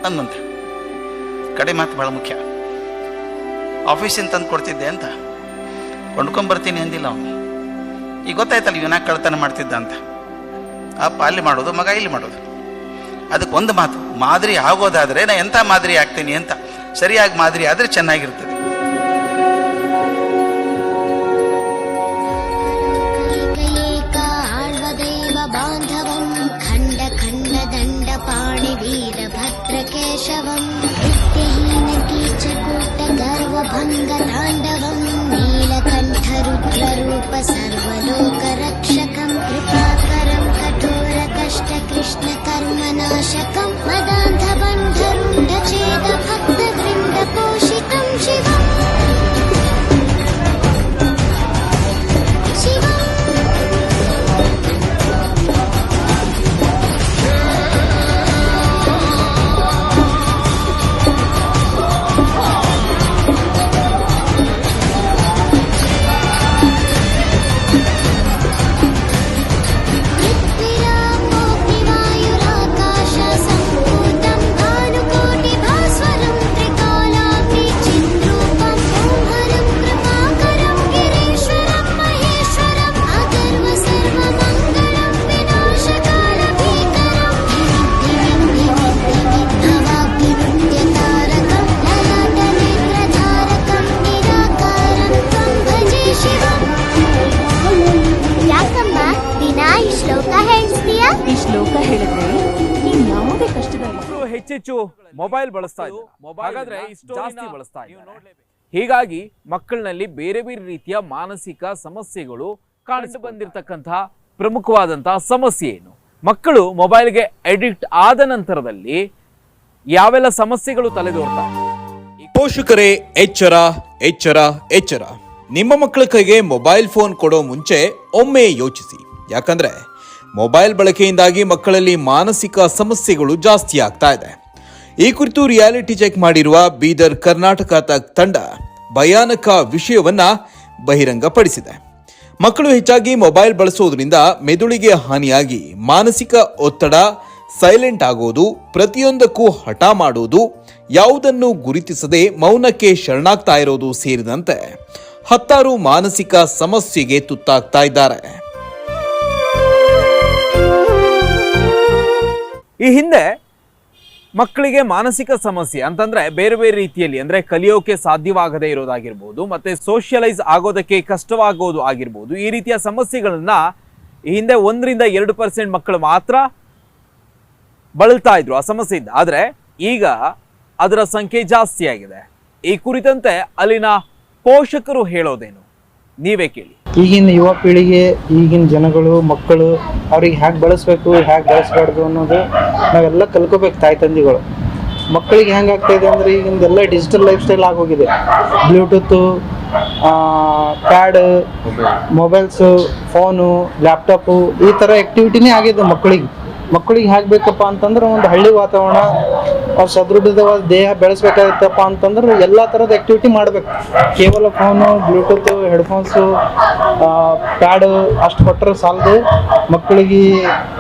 ಅಂದಂತೆ. ಕಡೆ ಮಾತು ಭಾಳ ಮುಖ್ಯ. ಆಫೀಸಿಂದ ತಂದು ಕೊಡ್ತಿದ್ದೆ ಅಂತ, ಕೊಂಡ್ಕೊಂಬರ್ತೀನಿ ಅಂದಿಲ್ಲ ಅವನು. ಈಗ ಗೊತ್ತಾಯ್ತಲ್ಲ ಇವನಾಗ ಕಳ್ತನ ಮಾಡ್ತಿದ್ದ ಅಂತ. ಅಪ್ಪ ಅಲ್ಲಿ ಮಾಡೋದು, ಮಗ ಇಲ್ಲಿ ಮಾಡೋದು. ಅದಕ್ಕೆ ಒಂದು ಮಾತು, ಮಾದರಿ ಆಗೋದಾದರೆ ನಾ ಎಂಥ ಮಾದರಿ ಆಗ್ತೀನಿ ಅಂತ. ಸರಿಯಾಗಿ ಮಾದರಿ ಆದರೆ ಚೆನ್ನಾಗಿರ್ತದೆ. ಖಂಡ ಖಂಡ ದಂಡ ಪಾಣಿ ವೀರ ಭದ್ರ ಕೇಶವಂ ನಿತ್ಯಹೀನ ಕೀಚಕೂಟ ಗರ್ವ ಭಂಗ ತಾಂಡವಂ ನೀಲಕಂಠ ರುದ್ರ ರೂಪ ಸರ್ವಲೋಕ ರಕ್ಷಕಂ ಕೃಪಾಕರಂ ಕಠೋರ ಕಷ್ಟ ಕೃಷ್ಣ ಕರ್ಮನಾಶಕಂ ಮದಾಂಧ ಬಂಧರುಂಡ ಛೇದ ಭಕ್ತ ವೃಂದ ಪೋಷಿತಂ ಶಿವಂ ಹೆಚ್ಚೆಚ್ಚು ಮೊಬೈಲ್ ಬಳಸ್ತಾ ಇದ್ದಾರೆ. ಹಾಗಾದ್ರೆ ಇಷ್ಟು ಜಾಸ್ತಿ ಬಳಸ್ತಾ ಇದ್ದಾರೆ. ಹೀಗಾಗಿ ಮಕ್ಕಳಿನಲ್ಲಿ ಬೇರೆ ಬೇರೆ ರೀತಿಯ ಮಾನಸಿಕ ಸಮಸ್ಯೆಗಳು ಕಾಣಿಸಿ ಬಂದಿರತಕ್ಕಂತಹ ಪ್ರಮುಖವಾದಂತಹ ಸಮಸ್ಯೆ ಏನು? ಮಕ್ಕಳು ಮೊಬೈಲ್ಗೆ ಅಡಿಕ್ಟ್ ಆದ ನಂತರದಲ್ಲಿ ಯಾವೆಲ್ಲ ಸಮಸ್ಯೆಗಳು ತಲೆದೋರ್ತಾರೆ? ಪೋಷಕರೇ ಎಚ್ಚರ ಎಚ್ಚರ ಎಚ್ಚರ. ನಿಮ್ಮ ಮಕ್ಕಳ ಕೈಗೆ ಮೊಬೈಲ್ ಫೋನ್ ಕೊಡೋ ಮುಂಚೆ ಒಮ್ಮೆ ಯೋಚಿಸಿ. ಯಾಕಂದ್ರೆ ಮೊಬೈಲ್ ಬಳಕೆಯಿಂದಾಗಿ ಮಕ್ಕಳಲ್ಲಿ ಮಾನಸಿಕ ಸಮಸ್ಯೆಗಳು ಜಾಸ್ತಿ ಆಗ್ತಾ ಇದೆ. ಈ ಕುರಿತು ರಿಯಾಲಿಟಿ ಚೆಕ್ ಮಾಡಿರುವ ಬೀದರ್ ಕರ್ನಾಟಕ ತಂಡ ಭಯಾನಕ ವಿಷಯವನ್ನ ಬಹಿರಂಗಪಡಿಸಿದೆ. ಮಕ್ಕಳು ಹೆಚ್ಚಾಗಿ ಮೊಬೈಲ್ ಬಳಸೋದ್ರಿಂದ ಮೆದುಳಿಗೆ ಹಾನಿಯಾಗಿ ಮಾನಸಿಕ ಒತ್ತಡ, ಸೈಲೆಂಟ್ ಆಗೋದು, ಪ್ರತಿಯೊಂದಕ್ಕೂ ಹಠ ಮಾಡೋದು, ಯಾವುದನ್ನು ಗುರುತಿಸದೆ ಮೌನಕ್ಕೆ ಶರಣಾಗ್ತಾ ಇರೋದು ಸೇರಿದಂತೆ 10 ಮಾನಸಿಕ ಸಮಸ್ಯೆಗೆ ತುತ್ತಾಗ್ತಾ ಇದ್ದಾರೆ. ಈ ಹಿಂದೆ ಮಕ್ಕಳಿಗೆ ಮಾನಸಿಕ ಸಮಸ್ಯೆ ಅಂತಂದ್ರೆ ಬೇರೆ ಬೇರೆ ರೀತಿಯಲ್ಲಿ, ಅಂದ್ರೆ ಕಲಿಯೋಕೆ ಸಾಧ್ಯವಾಗದೇ ಇರೋದಾಗಿರ್ಬೋದು, ಮತ್ತೆ ಸೋಷಿಯಲೈಸ್ ಆಗೋದಕ್ಕೆ ಕಷ್ಟವಾಗೋದು ಆಗಿರ್ಬೋದು. ಈ ರೀತಿಯ ಸಮಸ್ಯೆಗಳನ್ನ ಈ ಹಿಂದೆ 1-2% ಮಕ್ಕಳು ಮಾತ್ರ ಬಳಲ್ತಾ ಇದ್ರು ಆ ಸಮಸ್ಯೆಯಿಂದ. ಆದ್ರೆ ಈಗ ಅದರ ಸಂಖ್ಯೆ ಜಾಸ್ತಿ ಆಗಿದೆ. ಈ ಕುರಿತಂತೆ ಅಲ್ಲಿನ ಪೋಷಕರು ಹೇಳೋದೇನು ನೀವೇ ಕೇಳಿ. ಈಗಿನ ಯುವ ಪೀಳಿಗೆ, ಈಗಿನ ಜನಗಳು, ಮಕ್ಕಳು ಅವ್ರಿಗೆ ಹೇಗೆ ಬಳಸಬೇಕು, ಹೇಗೆ ಬಳಸಬಾರ್ದು ಅನ್ನೋದು ನಾವೆಲ್ಲ ಕಲ್ಕೋಬೇಕು. ತಾಯಿ ತಂದೆಗಳು ಮಕ್ಕಳಿಗೆ ಹೆಂಗೆ ಆಗ್ತಾಯಿದೆ ಅಂದರೆ ಈಗಿಂದೆಲ್ಲ ಡಿಜಿಟಲ್ ಲೈಫ್ ಸ್ಟೈಲ್ ಆಗೋಗಿದೆ. Bluetooth, pad, mobiles, phone, laptop, ಈ ಥರ ಆ್ಯಕ್ಟಿವಿಟಿನೇ ಆಗಿದೆ ಮಕ್ಕಳಿಗೆ. ಹೇಗೆ ಬೇಕಪ್ಪ ಅಂತಂದ್ರೆ ಒಂದು ಹಳ್ಳಿ ವಾತಾವರಣ, ಅವ್ರು ಸದೃಢವಾದ ದೇಹ ಬೆಳೆಸ್ಬೇಕಾಗತ್ತಪ್ಪ ಅಂತಂದ್ರೆ ಎಲ್ಲ ಥರದ ಆ್ಯಕ್ಟಿವಿಟಿ ಮಾಡಬೇಕು. ಕೇವಲ ಫೋನು, ಬ್ಲೂಟೂತು, ಹೆಡ್ಫೋನ್ಸು, ಪ್ಯಾಡು ಅಷ್ಟು ಕೊಟ್ಟರೆ ಸಾಲದು ಮಕ್ಕಳಿಗೆ.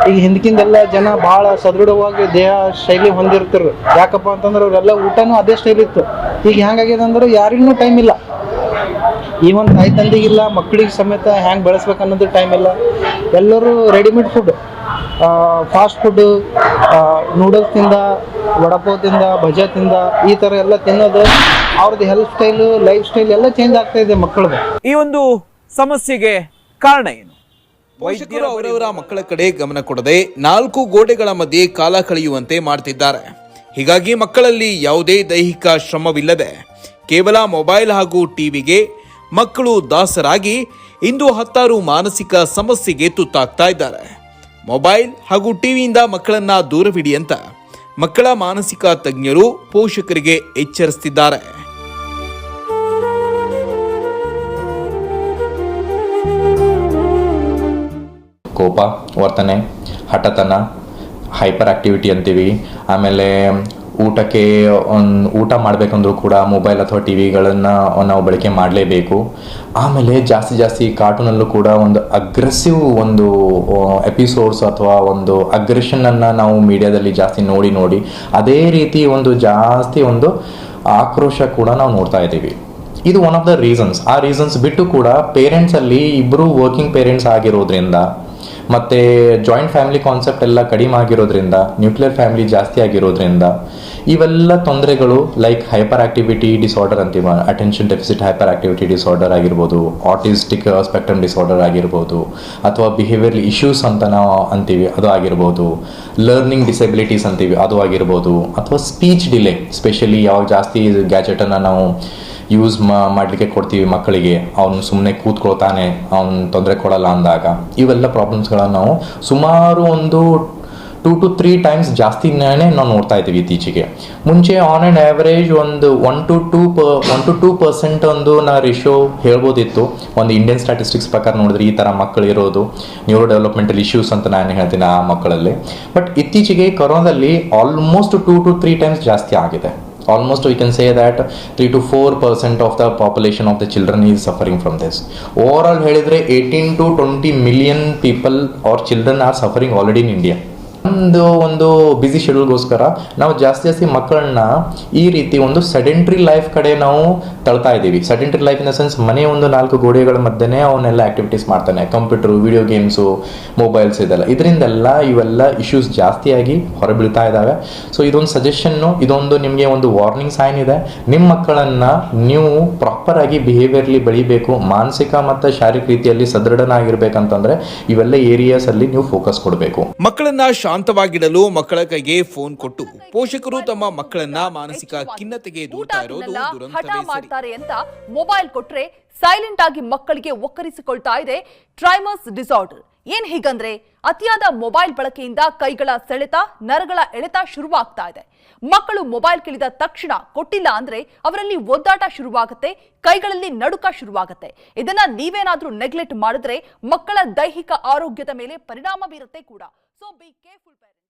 ಈಗ ಹಿಂದಕ್ಕಿಂದೆಲ್ಲ ಜನ ಭಾಳ ಸದೃಢವಾಗಿ ದೇಹ ಶೈಲಿ ಹೊಂದಿರ್ತಾರೆ. ಯಾಕಪ್ಪ ಅಂತಂದ್ರೆ ಅವರೆಲ್ಲ ಊಟನೂ ಅದೇ ಸ್ಟೈಲ್ ಇತ್ತು. ಈಗ ಹೆಂಗಾಗಿದೆ ಅಂದ್ರೆ ಯಾರಿಗೂ ಟೈಮ್ ಇಲ್ಲ. ಈ ಒಂದು ತಾಯಿ ತಂದೆಗಿಲ್ಲ, ಮಕ್ಕಳಿಗೆ ಸಮೇತ ಹೆಂಗೆ ಬೆಳೆಸ್ಬೇಕು ಅನ್ನೋದು ಟೈಮ್ ಇಲ್ಲ. ಎಲ್ಲರೂ readymade food, fast food, noodles ತಿಂದ, ವಡಪಾವ್ ತಿಂದ, ಭಜಾ ತಿಂದ, ಈ ಥರ ಎಲ್ಲ ತಿನ್ನೋದು ಅವ್ರದ್ದು ಹೆಲ್ತ್ ಸ್ಟೈಲು, ಲೈಫ್ ಸ್ಟೈಲ್ ಎಲ್ಲ ಚೇಂಜ್ ಆಗ್ತಾ ಇದೆ ಮಕ್ಕಳದು. ಈ ಒಂದು ಸಮಸ್ಯೆಗೆ ಕಾರಣ ಏನು? ಪೋಷಕರು ಅವರವರ ಮಕ್ಕಳ ಕಡೆ ಗಮನ ಕೊಡದೆ 4 ಗೋಡೆಗಳ ಮಧ್ಯೆ ಕಾಲ ಕಳೆಯುವಂತೆ ಮಾಡ್ತಿದ್ದಾರೆ. ಹೀಗಾಗಿ ಮಕ್ಕಳಲ್ಲಿ ಯಾವುದೇ ದೈಹಿಕ ಶ್ರಮವಿಲ್ಲದೆ ಕೇವಲ ಮೊಬೈಲ್ ಹಾಗೂ ಟಿವಿಗೆ ಮಕ್ಕಳು ದಾಸರಾಗಿ ಇಂದು 10 ಮಾನಸಿಕ ಸಮಸ್ಯೆಗೆ ತುತ್ತಾಗ್ತಾ ಇದ್ದಾರೆ. ಮೊಬೈಲ್ ಹಾಗೂ ಟಿವಿಯಿಂದ ಮಕ್ಕಳನ್ನ ದೂರವಿಡಿ ಅಂತ ಮಕ್ಕಳ ಮಾನಸಿಕ ತಜ್ಞರು ಪೋಷಕರಿಗೆ ಎಚ್ಚರಿಸುತ್ತಿದ್ದಾರೆ. ಕೋಪ ವರ್ತನೆ, ಹಠತನ, ಹೈಪರ್ ಆಕ್ಟಿವಿಟಿ ಅಂತೀವಿ. ಆಮೇಲೆ ಊಟಕ್ಕೆ ಊಟ ಮಾಡಬೇಕಂದ್ರೂ ಕೂಡ ಮೊಬೈಲ್ ಅಥವಾ ಟಿ ವಿಗಳನ್ನು ನಾವು ಬಳಕೆ ಮಾಡಲೇಬೇಕು. ಆಮೇಲೆ ಜಾಸ್ತಿ ಕಾರ್ಟೂನಲ್ಲೂ ಕೂಡ ಒಂದು ಅಗ್ರೆಸಿವ್ ಒಂದು ಎಪಿಸೋಡ್ಸ್ ಅಥವಾ ಒಂದು ಅಗ್ರೆಷನನ್ನು ನಾವು ಮೀಡಿಯಾದಲ್ಲಿ ಜಾಸ್ತಿ ನೋಡಿ ಅದೇ ರೀತಿ ಒಂದು ಜಾಸ್ತಿ ಒಂದು ಆಕ್ರೋಶ ಕೂಡ ನಾವು ನೋಡ್ತಾ ಇದ್ದೀವಿ. ಇದು ಒನ್ ಆಫ್ ದ ರೀಸನ್ಸ್. ಆ ರೀಸನ್ಸ್ ಬಿಟ್ಟು ಕೂಡ ಪೇರೆಂಟ್ಸಲ್ಲಿ ಇಬ್ಬರು ವರ್ಕಿಂಗ್ ಪೇರೆಂಟ್ಸ್ ಆಗಿರೋದ್ರಿಂದ ಮತ್ತು ಜಾಯಿಂಟ್ ಫ್ಯಾಮಿಲಿ ಕಾನ್ಸೆಪ್ಟ್ ಎಲ್ಲ ಕಡಿಮೆ ಆಗಿರೋದ್ರಿಂದ, ನ್ಯೂಕ್ಲಿಯರ್ ಫ್ಯಾಮಿಲಿ ಜಾಸ್ತಿ ಆಗಿರೋದ್ರಿಂದ ಇವೆಲ್ಲ ತೊಂದರೆಗಳು ಲೈಕ್ ಹೈಪರ್ ಆಕ್ಟಿವಿಟಿ ಡಿಸಾರ್ಡರ್ ಅಂತೀವಿ, attention deficit hyperactivity disorder ಆಗಿರ್ಬೋದು, ಆಟಿಸ್ಟಿಕ್ ಸ್ಪೆಕ್ಟ್ರಮ್ ಡಿಸಾರ್ಡರ್ ಆಗಿರ್ಬೋದು, ಅಥವಾ ಬಿಹೇವಿಯರ್ ಇಶ್ಯೂಸ್ ಅಂತ ನಾವು ಅಂತೀವಿ ಅದು ಆಗಿರ್ಬೋದು, ಲರ್ನಿಂಗ್ ಡಿಸೆಬಿಲಿಟೀಸ್ ಅಂತೀವಿ ಅದು ಆಗಿರ್ಬೋದು, ಅಥವಾ ಸ್ಪೀಚ್ ಡಿಲೇ ಸ್ಪೆಷಲಿ ಯಾವಾಗ ಜಾಸ್ತಿ ಗ್ಯಾಜೆಟನ್ನು ನಾವು ಯೂಸ್ ಮಾಡಲಿಕ್ಕೆ ಕೊಡ್ತೀವಿ ಮಕ್ಕಳಿಗೆ, ಅವನು ಸುಮ್ಮನೆ ಕೂತ್ಕೊಳ್ತಾನೆ, ಅವನು ತೊಂದರೆ ಕೊಡಲ್ಲ ಅಂದಾಗ ಇವೆಲ್ಲ ಪ್ರಾಬ್ಲಮ್ಸ್ಗಳನ್ನು ನಾವು ಸುಮಾರು ಒಂದು 2 to 3 ಟೈಮ್ಸ್ ಜಾಸ್ತಿನೇ ನಾವು ನೋಡ್ತಾ ಇದ್ದೀವಿ ಇತ್ತೀಚೆಗೆ. ಮುಂಚೆ ಆನ್ ಆ್ಯಂಡ್ ಆ್ಯಾವ್ರೇಜ್ ಒಂದು 1 to 2% ಒಂದು ರೇಷಿಯೋ ಹೇಳ್ಬೋದಿತ್ತು. ಒಂದು ಇಂಡಿಯನ್ ಸ್ಟ್ಯಾಟಿಸ್ಟಿಕ್ಸ್ ಪ್ರಕಾರ ನೋಡಿದ್ರೆ ಈ ಥರ ಮಕ್ಕಳು ಇರೋದು ನ್ಯೂರೋ ಡೆವಲಪ್ಮೆಂಟಲ್ ಇಶ್ಯೂಸ್ ಅಂತ ನಾನು ಹೇಳ್ತೀನಿ ಆ ಮಕ್ಕಳಲ್ಲಿ. ಬಟ್ ಇತ್ತೀಚೆಗೆ ಕೊರೋನಾದಲ್ಲಿ ಆಲ್ಮೋಸ್ಟ್ 2 to 3 ಟೈಮ್ಸ್ ಜಾಸ್ತಿ ಆಗಿದೆ. Almost we can say that 3 to 4% of the population of the children is suffering from this. Overall ಹೇಳಿದ್ರೆ 18 to 20 million people or children are suffering already in India. ಒಂದು busy ಶೆಡ್ಯೂಲ್ಗೋಸ್ಕರ ನಾವು ಜಾಸ್ತಿ ಮಕ್ಕಳನ್ನ ಈ ರೀತಿ ಒಂದು ಸೆಡೆಂಟ್ರಿ ಲೈಫ್ ಕಡೆ ನಾವು ತಳ್ತಾ ಇದ್ದೀವಿ. Sedentary life in the sense ಮನೆ ಒಂದು 4 ಗೋಡೆಗಳ ಮಧ್ಯೆ ಅವನ್ನೆಲ್ಲ ಆಕ್ಟಿವಿಟೀಸ್ ಮಾಡ್ತಾನೆ, ಕಂಪ್ಯೂಟರ್, ವಿಡಿಯೋ ಗೇಮ್ಸು, ಮೊಬೈಲ್ಸ್ ಇದರಿಂದೆಲ್ಲ ಇವೆಲ್ಲ ಇಶ್ಯೂಸ್ ಜಾಸ್ತಿಯಾಗಿ ಹೊರಬೀಳ್ತಾ ಇದ್ದಾವೆ. ಸೊ ಇದೊಂದು ಸಜೆಷನ್ನು, ಇದೊಂದು ನಿಮಗೆ ಒಂದು ವಾರ್ನಿಂಗ್ ಸೈನ್ ಇದೆ. ನಿಮ್ಮ ಮಕ್ಕಳನ್ನು ನೀವು ಪ್ರಾಪರ್ ಆಗಿ ಬಿಹೇವಿಯರ್ಲಿ ಬೆಳಿಬೇಕು, ಮಾನಸಿಕ ಮತ್ತು ಶಾರೀರಿಕ ರೀತಿಯಲ್ಲಿ ಸದೃಢನಾಗಿರ್ಬೇಕಂತಂದ್ರೆ ಇವೆಲ್ಲ ಏರಿಯಾಸ್ ಅಲ್ಲಿ ನೀವು ಫೋಕಸ್ ಕೊಡಬೇಕು. ಮಕ್ಕಳನ್ನ ಶಾಂತವಾಗಿಡಲು ಮಕ್ಕಳ ಕೈಗೆ ಫೋನ್ ಕೊಟ್ಟು ಪೋಷಕರು ತಮ್ಮ ಮಕ್ಕಳನ್ನ ಮಾನಸಿಕ ಖಿನ್ನತೆಗೆ ದೂಡ್ತಾ ಇರೋದು ದುರಂತವೇ ಸರಿ ಅಂತ ಮೊಬೈಲ್ ಕೊಟ್ರೆ ಸೈಲೆಂಟ್ ಆಗಿ ಮಕ್ಕಳಿಗೆ ಒಕ್ಕರಿಸಿಕೊಳ್ತಾ ಇದೆ ಟ್ರೈಮರ್ಸ್ ಡಿಸಾರ್ಡರ್. ಏನ್ ಹೀಗಂದ್ರೆ ಅತಿಯಾದ ಮೊಬೈಲ್ ಬಳಕೆಯಿಂದ ಕೈಗಳ ಸೆಳೆತ, ನರಗಳ ಎಳೆತ ಶುರುವಾಗ್ತಾ ಇದೆ. ಮಕ್ಕಳು ಮೊಬೈಲ್ ಕೇಳಿದ ತಕ್ಷಣ ಕೊಟ್ಟಿಲ್ಲ ಅಂದ್ರೆ ಅವರಲ್ಲಿ ಒದ್ದಾಟ ಶುರುವಾಗುತ್ತೆ, ಕೈಗಳಲ್ಲಿ ನಡುಕ ಶುರುವಾಗುತ್ತೆ. ಇದನ್ನ ನೀವೇನಾದ್ರೂ ನೆಗ್ಲೆಕ್ಟ್ ಮಾಡಿದ್ರೆ ಮಕ್ಕಳ ದೈಹಿಕ ಆರೋಗ್ಯದ ಮೇಲೆ ಪರಿಣಾಮ ಬೀರುತ್ತೆ ಕೂಡ. So be careful parents.